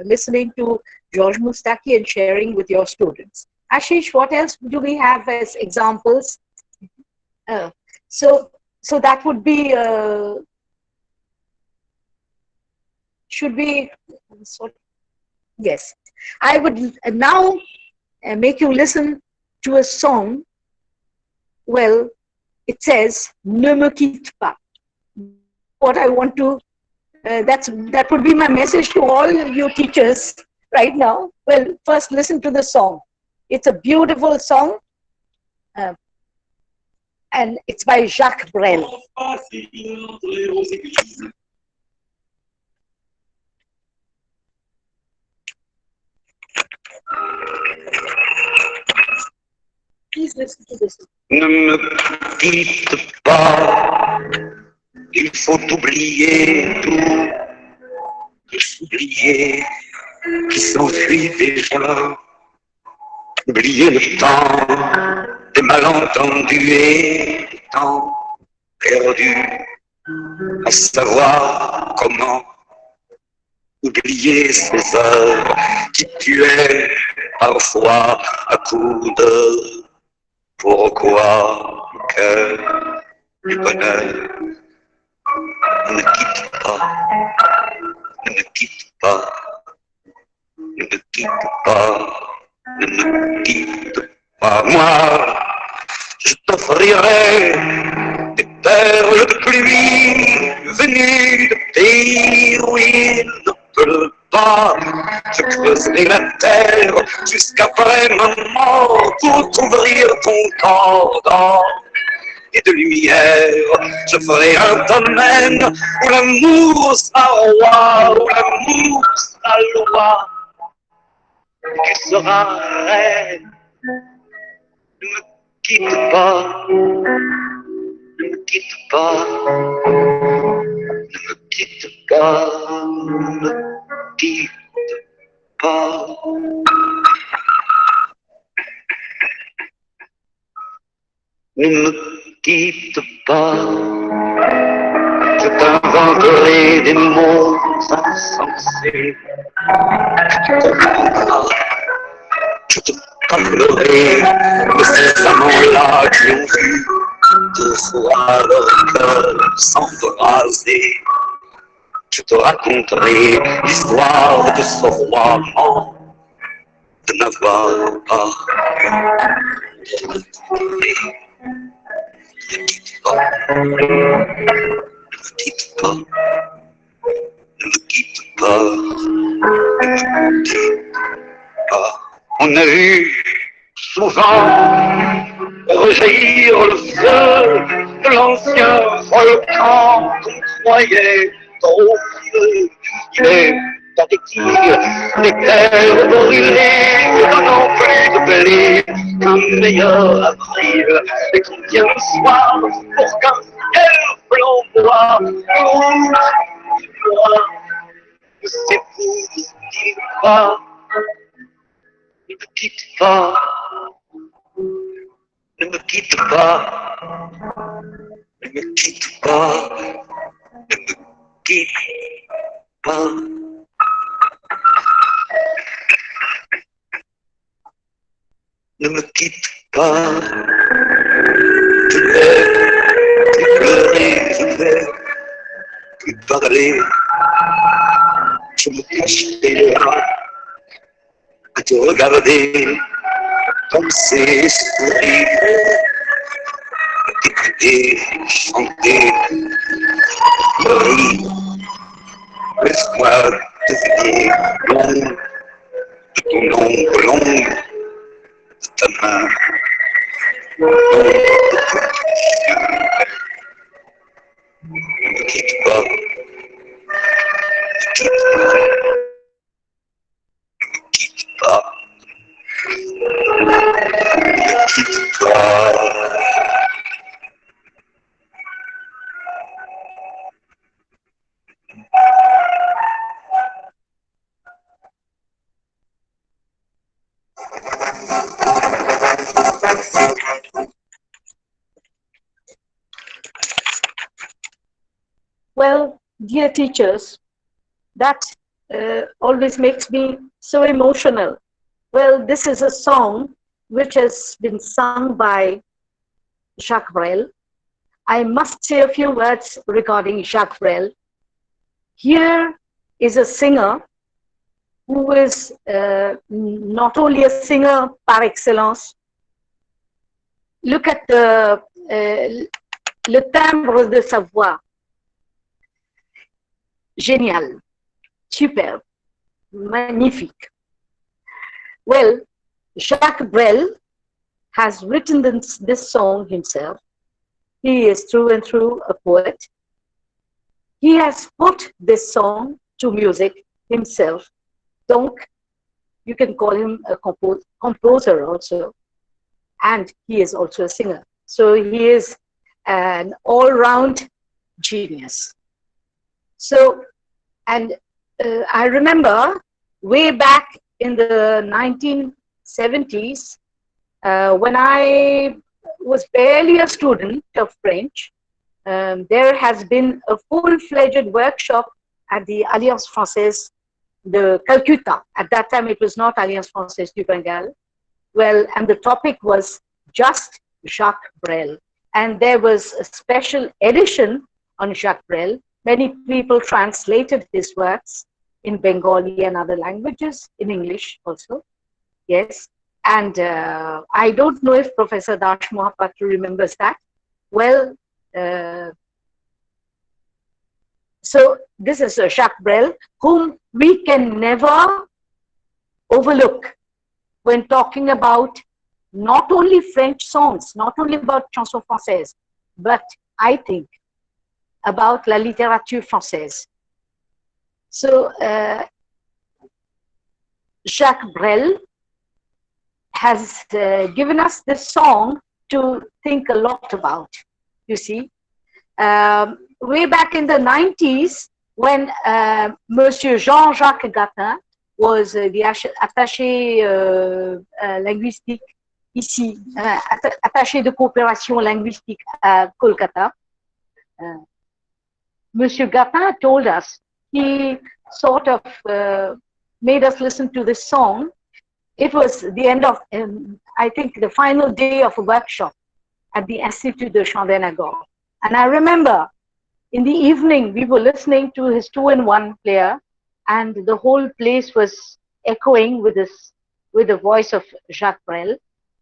listening to Ghosh Moustaki and sharing with your students. Ashish, what else do we have as examples? So that would be, should be, yes. I would now make you listen to a song. Well, it says, Ne me quitte pas. What I want to, that would be my message to all you teachers right now. Well, first listen to the song. It's a beautiful song, and it's by Jacques Brel. Please listen to this. Ne me quitte pas, il faut oublier tout, oublier qui s'enfuit déjà, oublier le temps des malentendus et des temps perdus, à savoir comment oublier ces heures qui tuaient parfois à coups de pourquoi que le bonheur ne me quitte pas, ne me quitte pas, ne me quitte pas, ne me quitte pas. Moi, je t'offrirai des perles de pluie venues de pays où il ne pleut pas. Je creuserai la terre jusqu'après ma mort pour t'ouvrir ton corps d'or et de lumière. Je ferai un domaine où l'amour sera roi, où l'amour sera loi. Tu seras reine. Ne me quitte pas, ne me quitte pas, ne me quitte pas, ne me quitte pas. Ne me quitte pas, je t'inventerai des mots insensés. Je te parlerai de ces amants-là qui ont vu deux fois leur cœur s'embraser. Je te raconterai l'histoire de ce roi mort, de n'avoir pas trouvé. Ne quitte pas, ne quitte pas, ne me quitte pas, ne me quitte pas. On a vu souvent rejaillir le feu de l'ancien volcan qu'on croyait trop vieux. Il est à des tirs, des terres brûlées, donnant plus de blé qu'un meilleur avril. Et combien de soirs pour qu'un ciel flamboie, rouge, noir, ne s'épouse-t-il pas? Ne me quitte pas, ne me quitte pas, ne me quitte pas, ne me quitte pas. Ne me quitte pas, je ne vais plus pleurer, je ne vais plus parler, je me cacherai là à te regarder comme ces souris, t'écouter, chanter, rire. Laisse-moi devenir l'ombre de ton ombre, l'ombre de ta main, l'ombre de ton yeux. Ne me quitte pas, ne quitte pas, ne me quitte pas, ne me quitte pas, Well, dear teachers, that always makes me so emotional. Well, this is a song which has been sung by Jacques Brel. I must say a few words regarding Jacques Brel. Here is a singer who is not only a singer par excellence. Look at le timbre de sa voix. Génial, superbe, magnifique. Well, Jacques Brel has written this song himself. He is through and through a poet. He has put this song to music himself. Donc, you can call him a composer also. And he is also a singer. So he is an all-round genius. So, and I remember way back in the 1970s, when I was barely a student of French, there has been a full-fledged workshop at the Alliance Française de Calcutta. At that time, it was not Alliance Française du Bengal. Well, and the topic was just Jacques Brel. And there was a special edition on Jacques Brel. Many people translated his works in Bengali and other languages, in English also. Yes. And I don't know if Professor Dash Mohapatra remembers that. Well, so this is Jacques Brel, whom we can never overlook when talking about not only French songs, not only about chanson française, but I think about la littérature française. So Jacques Brel has given us this song to think a lot about, you see. Way back in the 90s, when Monsieur Jean-Jacques Gattin was the attaché linguistique ici, attaché de coopération linguistique à Kolkata, Monsieur Gattin told us, he sort of made us listen to this song. It was the end of, I think, the final day of a workshop at the Institut de Chandernagore. And I remember in the evening, we were listening to his 2-in-1 player, and the whole place was echoing with the voice of Jacques Brel.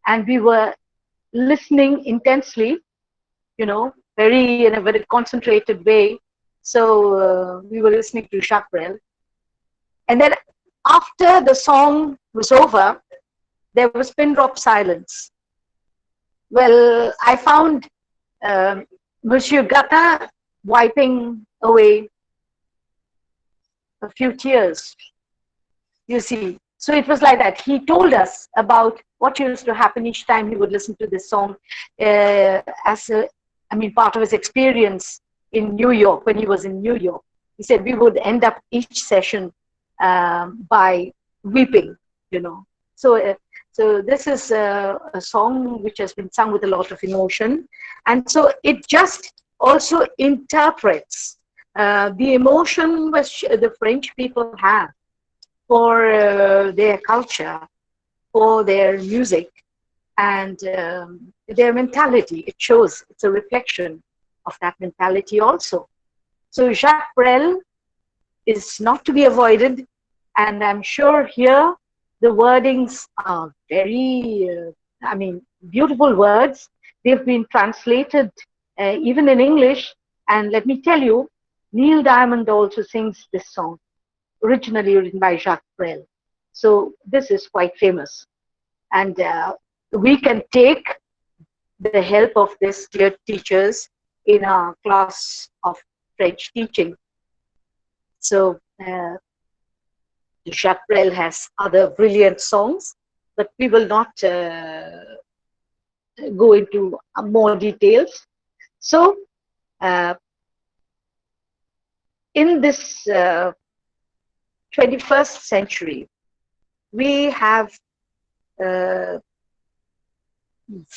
And we were listening intensely, you know, in a very concentrated way. So we were listening to Jacques Brel. And then after the song was over, there was pin drop silence. Well, I found Monsieur Gattin wiping away a few tears, you see. So it was like that. He told us about what used to happen each time he would listen to this song as a, part of his experience in New York, when he was in New York. He said we would end up each session by weeping, you know. So, so this is a song which has been sung with a lot of emotion. And so it just also interprets the emotion which the French people have for their culture, for their music, and their mentality. It shows, it's a reflection of that mentality also. So Jacques Brel is not to be avoided, and I'm sure here the wordings are very, beautiful words. They've been translated even in English, and let me tell you, Neil Diamond also sings this song, originally written by Jacques Brel. So this is quite famous, and we can take the help of this, dear teachers, in our class of French teaching. So Jacques Brel has other brilliant songs, but we will not go into more details. So in this 21st century, we have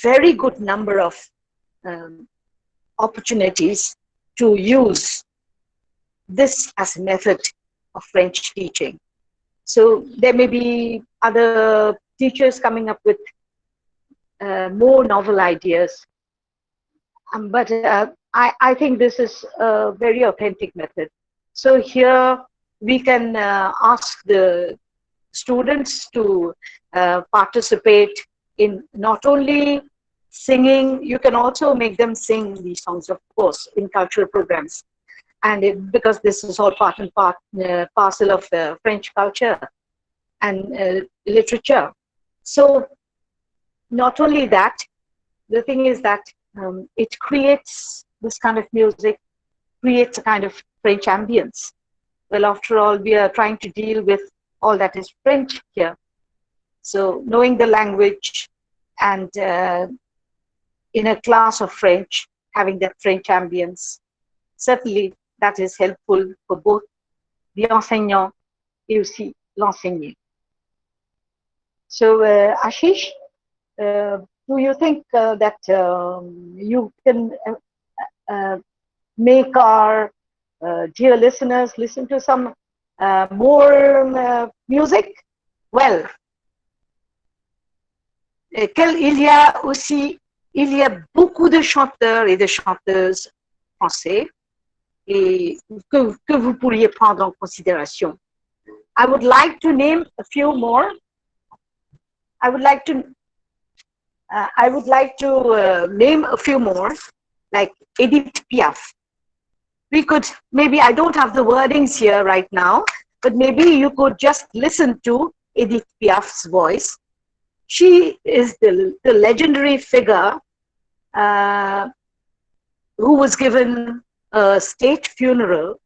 very good number of opportunities to use this as a method of French teaching. So there may be other teachers coming up with more novel ideas, but I think this is a very authentic method. So here we can ask the students to participate in not only singing, you can also make them sing these songs, of course, in cultural programs. And because this is all part and parcel of French culture and literature. So not only that, the thing is that it creates this kind of music, creates a kind of French ambience. Well, after all, we are trying to deal with all that is French here. So knowing the language and in a class of French, having that French ambience, certainly that is helpful for both the enseignant et aussi l'enseigné. So Ashish, do you think that you can make our dear listeners listen to some more music? Well, il y a beaucoup de chanteurs et de chanteuses français et que vous pourriez prendre en considération. I would like to name a few more. I would like to name a few more, like Edith Piaf. We could, maybe, I don't have the wordings here right now, but maybe you could just listen to Edith Piaf's voice. She is the legendary figure who was given a state funeral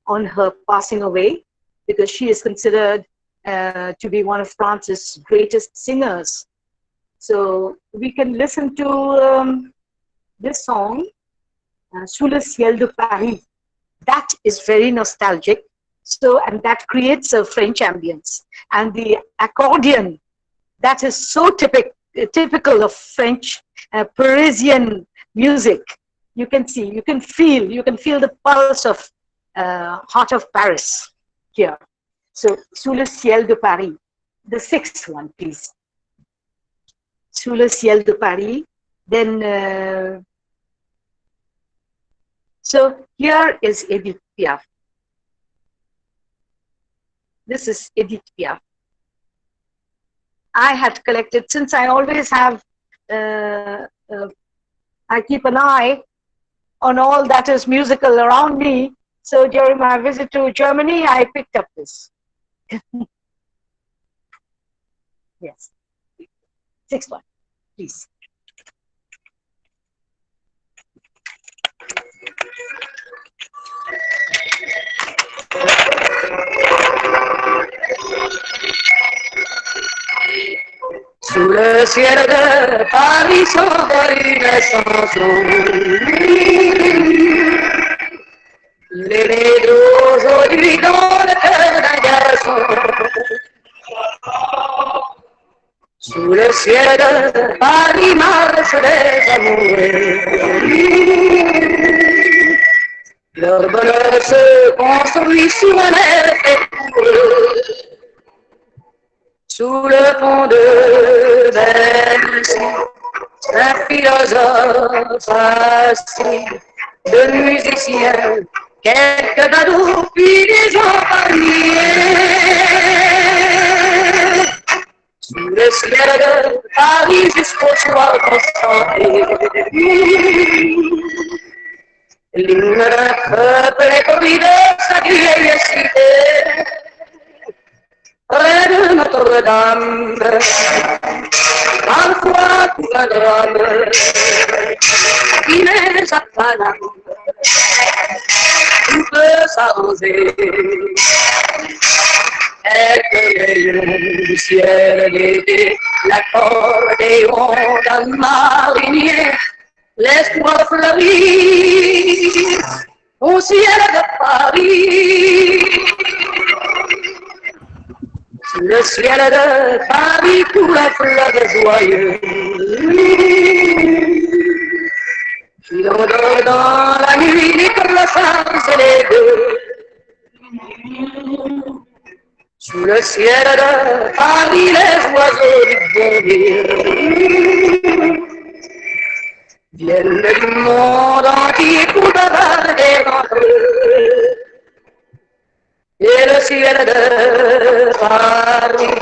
on her passing away, because she is considered to be one of France's greatest singers. So we can listen to this song, Sous le ciel de Paris. That is very nostalgic. So, and that creates a French ambience. And the accordion, that is so typical of French Parisian music. You can see, you can feel the pulse of heart of Paris here. So, Sous le ciel de Paris. The sixth one, please. Sous le ciel de Paris. Then, so here is Edith Piaf. This is Edith Piaf. I had collected, since I always have, I keep an eye on all that is musical around me. So during my visit to Germany, I picked up this. Yes. Sixth one, please. Sous le ciel de Paris s'envole une chanson. Les d'aujourd'hui dans le cœur d'un garçon. Sous le ciel de Paris marchent les amoureux. Leur bonheur se construit sur un air fait pour eux. Sous le pont de Bercy, un philosophe assis, de musiciens, quelques badauds, puis des gens parliers. Sous le ciel de Paris jusqu'au soir concentré, l'hymne d'un peuple est bruit de sa vieille cité. Près de Notre-Dame, parfois pour un drame, qui met sa flamme, tout peut s'arranger. Quelques rayons du ciel d'été, l'accordéon d'un marinier, l'espoir fleurit au ciel de Paris. Le ciel de Paris coule un fleuve joyeux qui ondule dans la nuit comme le phare et les deux. Sous le ciel de Paris, les oiseaux du bon Dieu viennent du monde entier pour bavarder entre eux. Et le ciel de Paris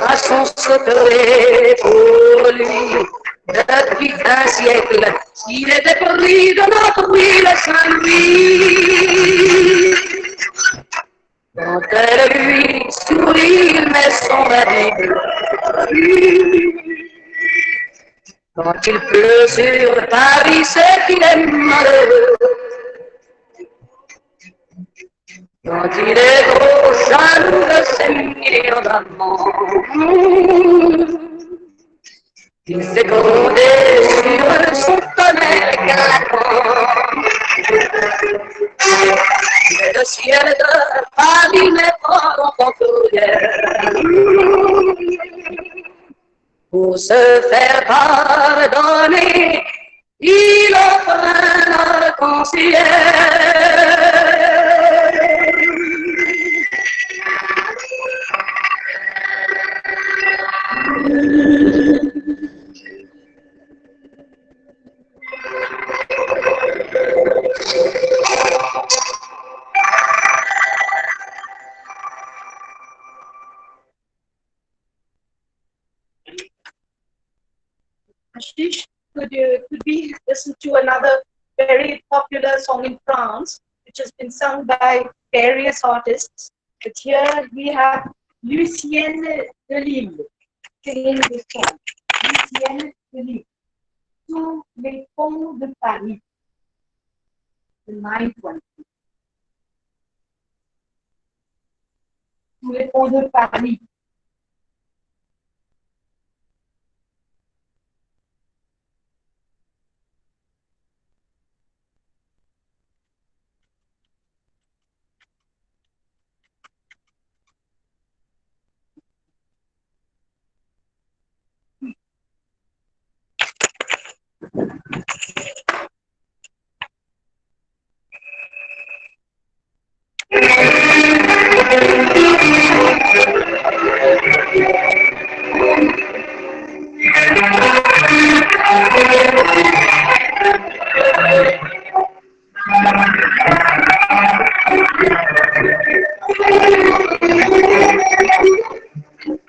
a son secret pour lui. Depuis un siècle, s'il était pris de notre ville Saint-Louis. Quand elle lui sourit, il met son habit bleu. Quand il pleut sur Paris, c'est qu'il est malheureux. Quand il est trop jaloux de ses millions d'amants, il fait gronder sur son tonnerre éclatant. Mais le ciel de Paris n'est pas encore courrière pour se faire pardonner. Il offre un arc-en-ciel. Ashish, could we listen to another very popular song in France, which has been sung by various artists? But here we have Lucienne Delille singing this song. Lucienne Delille. Sous les ponts de Paris. The ninth one. Sous les ponts de Paris.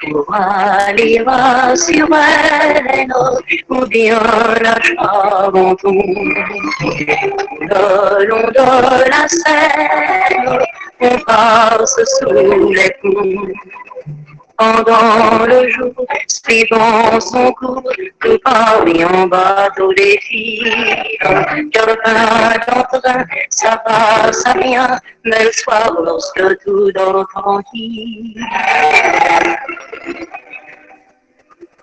Pour aller voir sur elle, ou bien la Charenton, le long de la Seine, on passe sous les ponts. Pendant le jour, suivant son cours, tout Paris en bateau les filles. Quelqu'un d'entrain, ça va, ça vient, mais le soir, lorsque tout dort tranquille.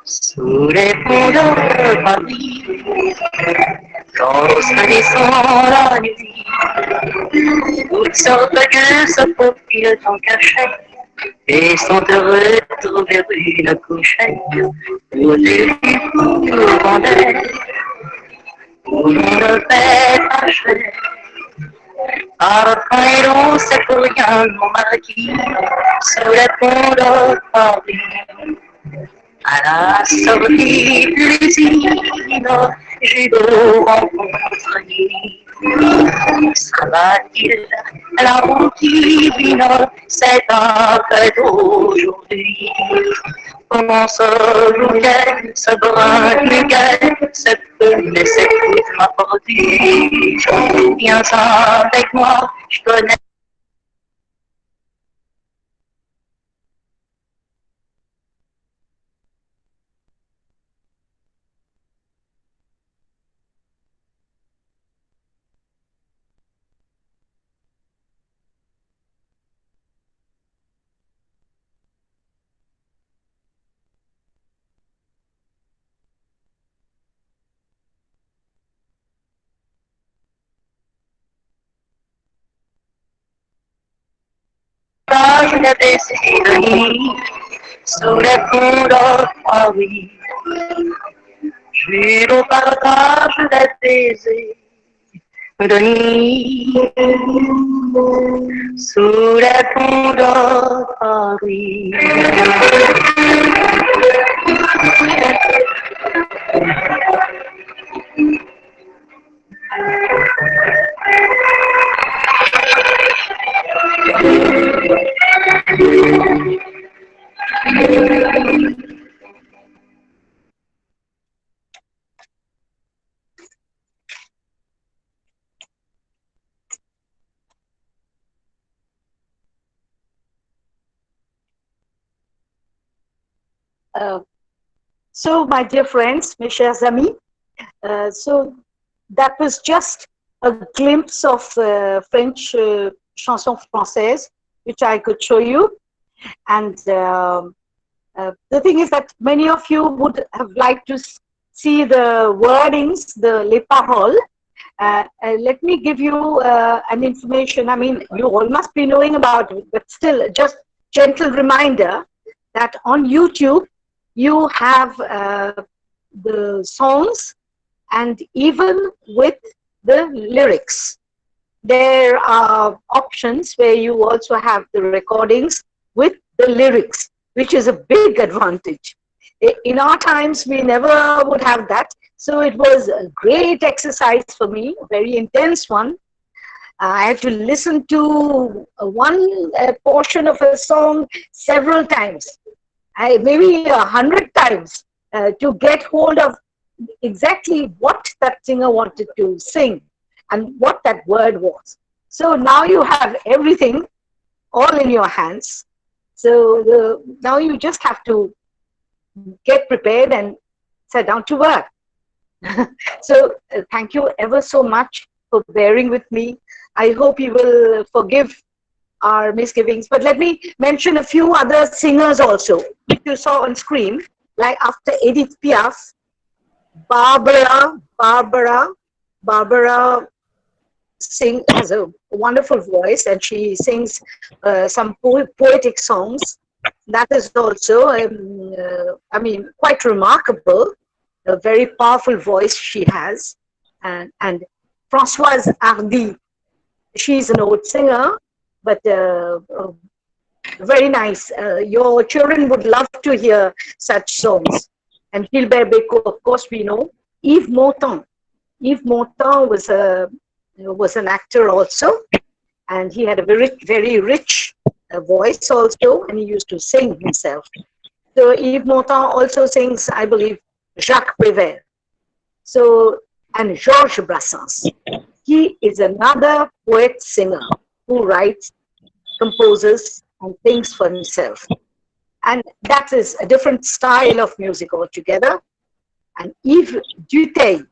Sous les ponts de Paris, quand ça descend la nuit, toutes sortes de gueux se faufilent en cachette et sont heureux de trouver une couchette pour des courants d'air où l'on ne paie pas cher. Parfois et l'on sait pour rien, mon marquis, sous les ponts de Paris. À la sortie de l'usine, j'ai beau rencontrer. Sera-t-il la routine, c'est un fait d'aujourd'hui. Comment ce bouquet, ce brin muguet, cette plume et cette toute ma portée. Viens avec moi, je connais. Je n'avais de Sous les ponts de Paris, je nous partage les baisers de nuit. Sous les ponts de Paris. So, my dear friends, mes chers amis, so that was just a glimpse of French chanson française, which I could show you. And the thing is that many of you would have liked to see the wordings, the les paroles. Let me give you an information. I mean, you all must be knowing about it, but still, just gentle reminder that on YouTube, you have the songs and even with the lyrics. There are options where you also have the recordings with the lyrics, which is a big advantage. In our times, we never would have that. So it was a great exercise for me, a very intense one. I had to listen to one portion of a song several times. Maybe 100 times to get hold of exactly what that singer wanted to sing and what that word was. So now you have everything all in your hands. So now you just have to get prepared and sit down to work. So thank you ever so much for bearing with me. I hope you will forgive our misgivings, but let me mention a few other singers also, which you saw on screen, like after Edith Piaf, Barbara has a wonderful voice, and she sings some poetic songs. That is also, I mean, quite remarkable. A very powerful voice she has, and Françoise Hardy, she's an old singer, but very nice. Your children would love to hear such songs. And Gilbert Bécaud, of course, we know. Yves Montand was an actor also, and he had a very rich voice also, and he used to sing himself. So Yves Montand also sings, I believe, Jacques Prévert. So, and Georges Brassens. He is another poet singer who writes, composes, and sings for himself. And that is a different style of music altogether. And Yves Duteil,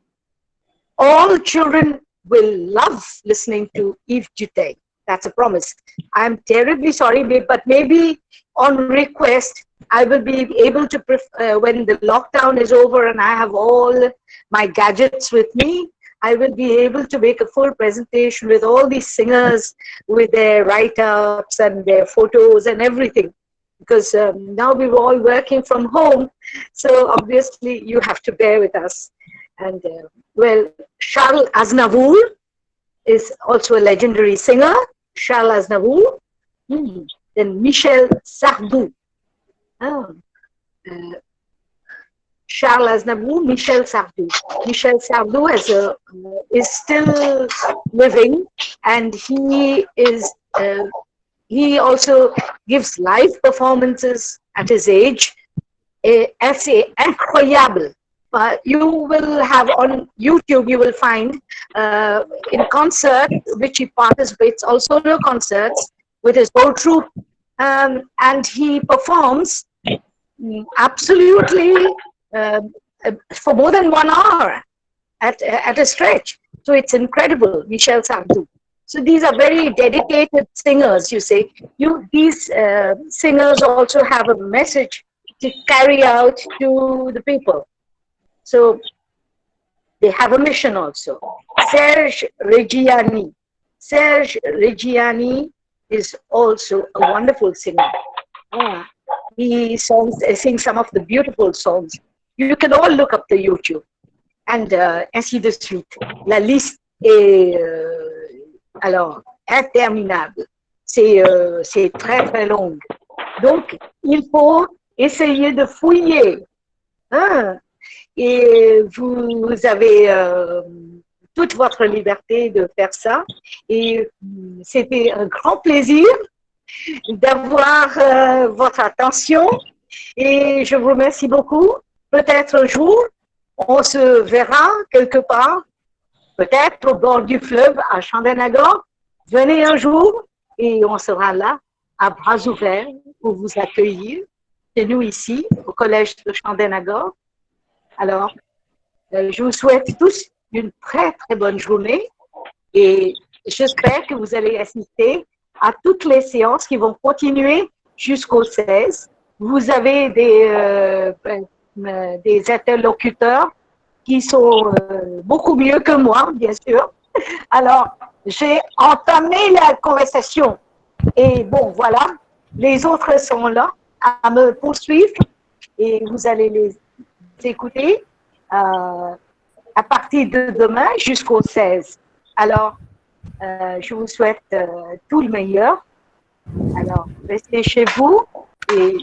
all children will love listening to Yves Duteil. That's a promise. I'm terribly sorry, but maybe on request, I will be able to, when the lockdown is over and I have all my gadgets with me, I will be able to make a full presentation with all these singers, with their write-ups and their photos and everything. Because now we're all working from home, so obviously you have to bear with us. And well, Charles Aznavour is also a legendary singer, Charles Aznavour. Then Michel Sardou. Charles Aznavour, Michel Sardou. Michel Sardou is still living, and he also gives live performances at his age. Assez incroyable. You will have on YouTube, you will find in concert, which he participates, also solo concerts with his whole troupe, and he performs absolutely for more than 1 hour at a stretch. So it's incredible, Michel Sardou. So these are very dedicated singers, you say. These singers also have a message to carry out to the people. So they have a mission also. Serge Reggiani. Serge Reggiani is also a wonderful singer. he sings some of the beautiful songs. You can all look up the YouTube. And ainsi de suite. La liste est alors interminable. C'est très très longue. Donc, il faut essayer de fouiller. Hein? Et vous avez toute votre liberté de faire ça. Et c'était un grand plaisir d'avoir votre attention. Et je vous remercie beaucoup. Peut-être un jour, on se verra quelque part, peut-être au bord du fleuve à Chandernagore. Venez un jour et on sera là à bras ouverts pour vous accueillir. C'est nous ici, au collège de Chandernagore. Alors, je vous souhaite tous une très, très bonne journée et j'espère que vous allez assister à toutes les séances qui vont continuer jusqu'au 16. Vous avez des interlocuteurs qui sont beaucoup mieux que moi, bien sûr. Alors, j'ai entamé la conversation et bon, voilà, les autres sont là à me poursuivre et vous allez les écouter à partir de demain jusqu'au 16. Alors, je vous souhaite tout le meilleur. Alors, restez chez vous et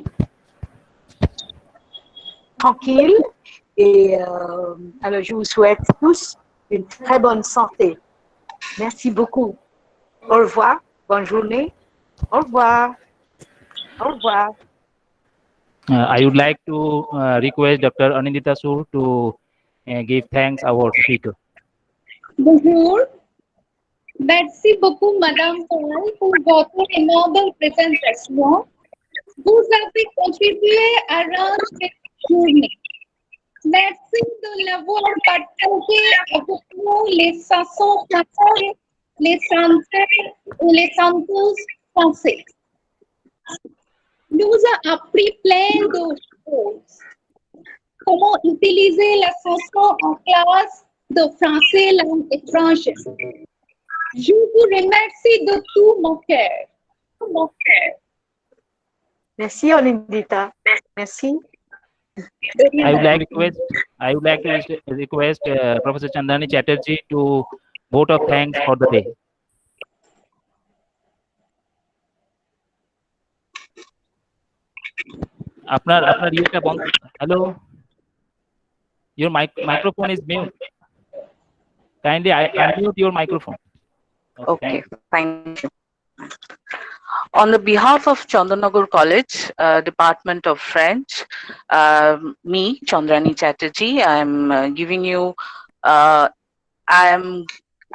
tranquille. Et alors, je vous souhaite tous une très bonne santé. Merci beaucoup. Au revoir. Bonne journée. Au revoir. Au revoir. I would like to request Dr. Anindita Sur to give thanks our speaker. Bonjour. Merci beaucoup, Madame PAL, pour votre aimable présentation. Vous avez contribué à rendre cette journée. Merci de l'avoir partagé avec nous les chansons françaises, les chanteurs ou les chanteuses françaises. Nous a appris plein de choses. Comment utiliser la chanson en classe de français langue étrangère. Je vous remercie de tout mon cœur. Merci, Anindita. Merci. I would like to request Professor Chandani Chatterjee to vote of thanks for the day. আপনার ইয়েটা বন্ধ। Hello, your microphone is mute. Kindly unmute your microphone. Okay, thank you. On the behalf of Chandernagore College, Department of French, me, Chandrani Chatterjee, I'm giving you,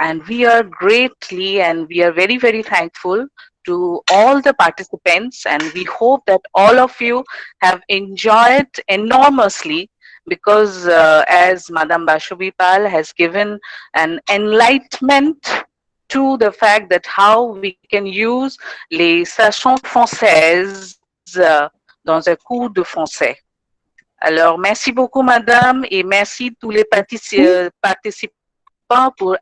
and we are greatly and we are very, very thankful to all the participants, and we hope that all of you have enjoyed enormously because as Madame Basabi PAL has given an enlightenment to the fact that how we can use les chansons françaises dans un cours de français. Alors, merci beaucoup, Madame, et merci tous les participants pour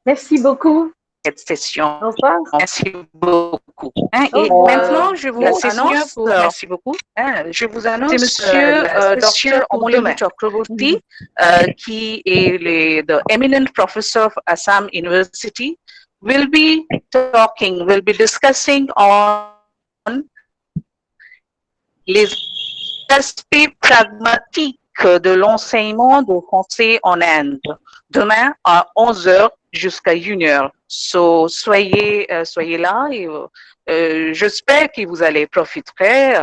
Merci beaucoup. cette session. Au revoir. Merci beaucoup. Et maintenant, je vous annonce, merci beaucoup. Je vous annonce Monsieur Dr. Omololu Chakraborty, qui est the eminent professor of Assam University, will be discussing on les aspects pragmatiques de l'enseignement de français en Inde, demain à 11h jusqu'à 1h. So, soyez là et j'espère que vous allez profiter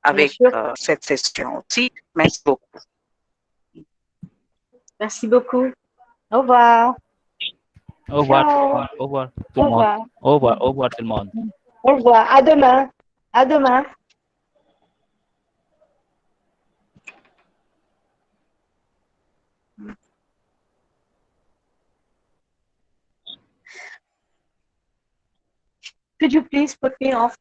avec cette session aussi. Merci beaucoup. Merci beaucoup. Au revoir. Au revoir. Ciao. Au revoir. Au revoir. Au revoir. Au revoir tout le monde. Au revoir. À demain. À demain. Could you please put me off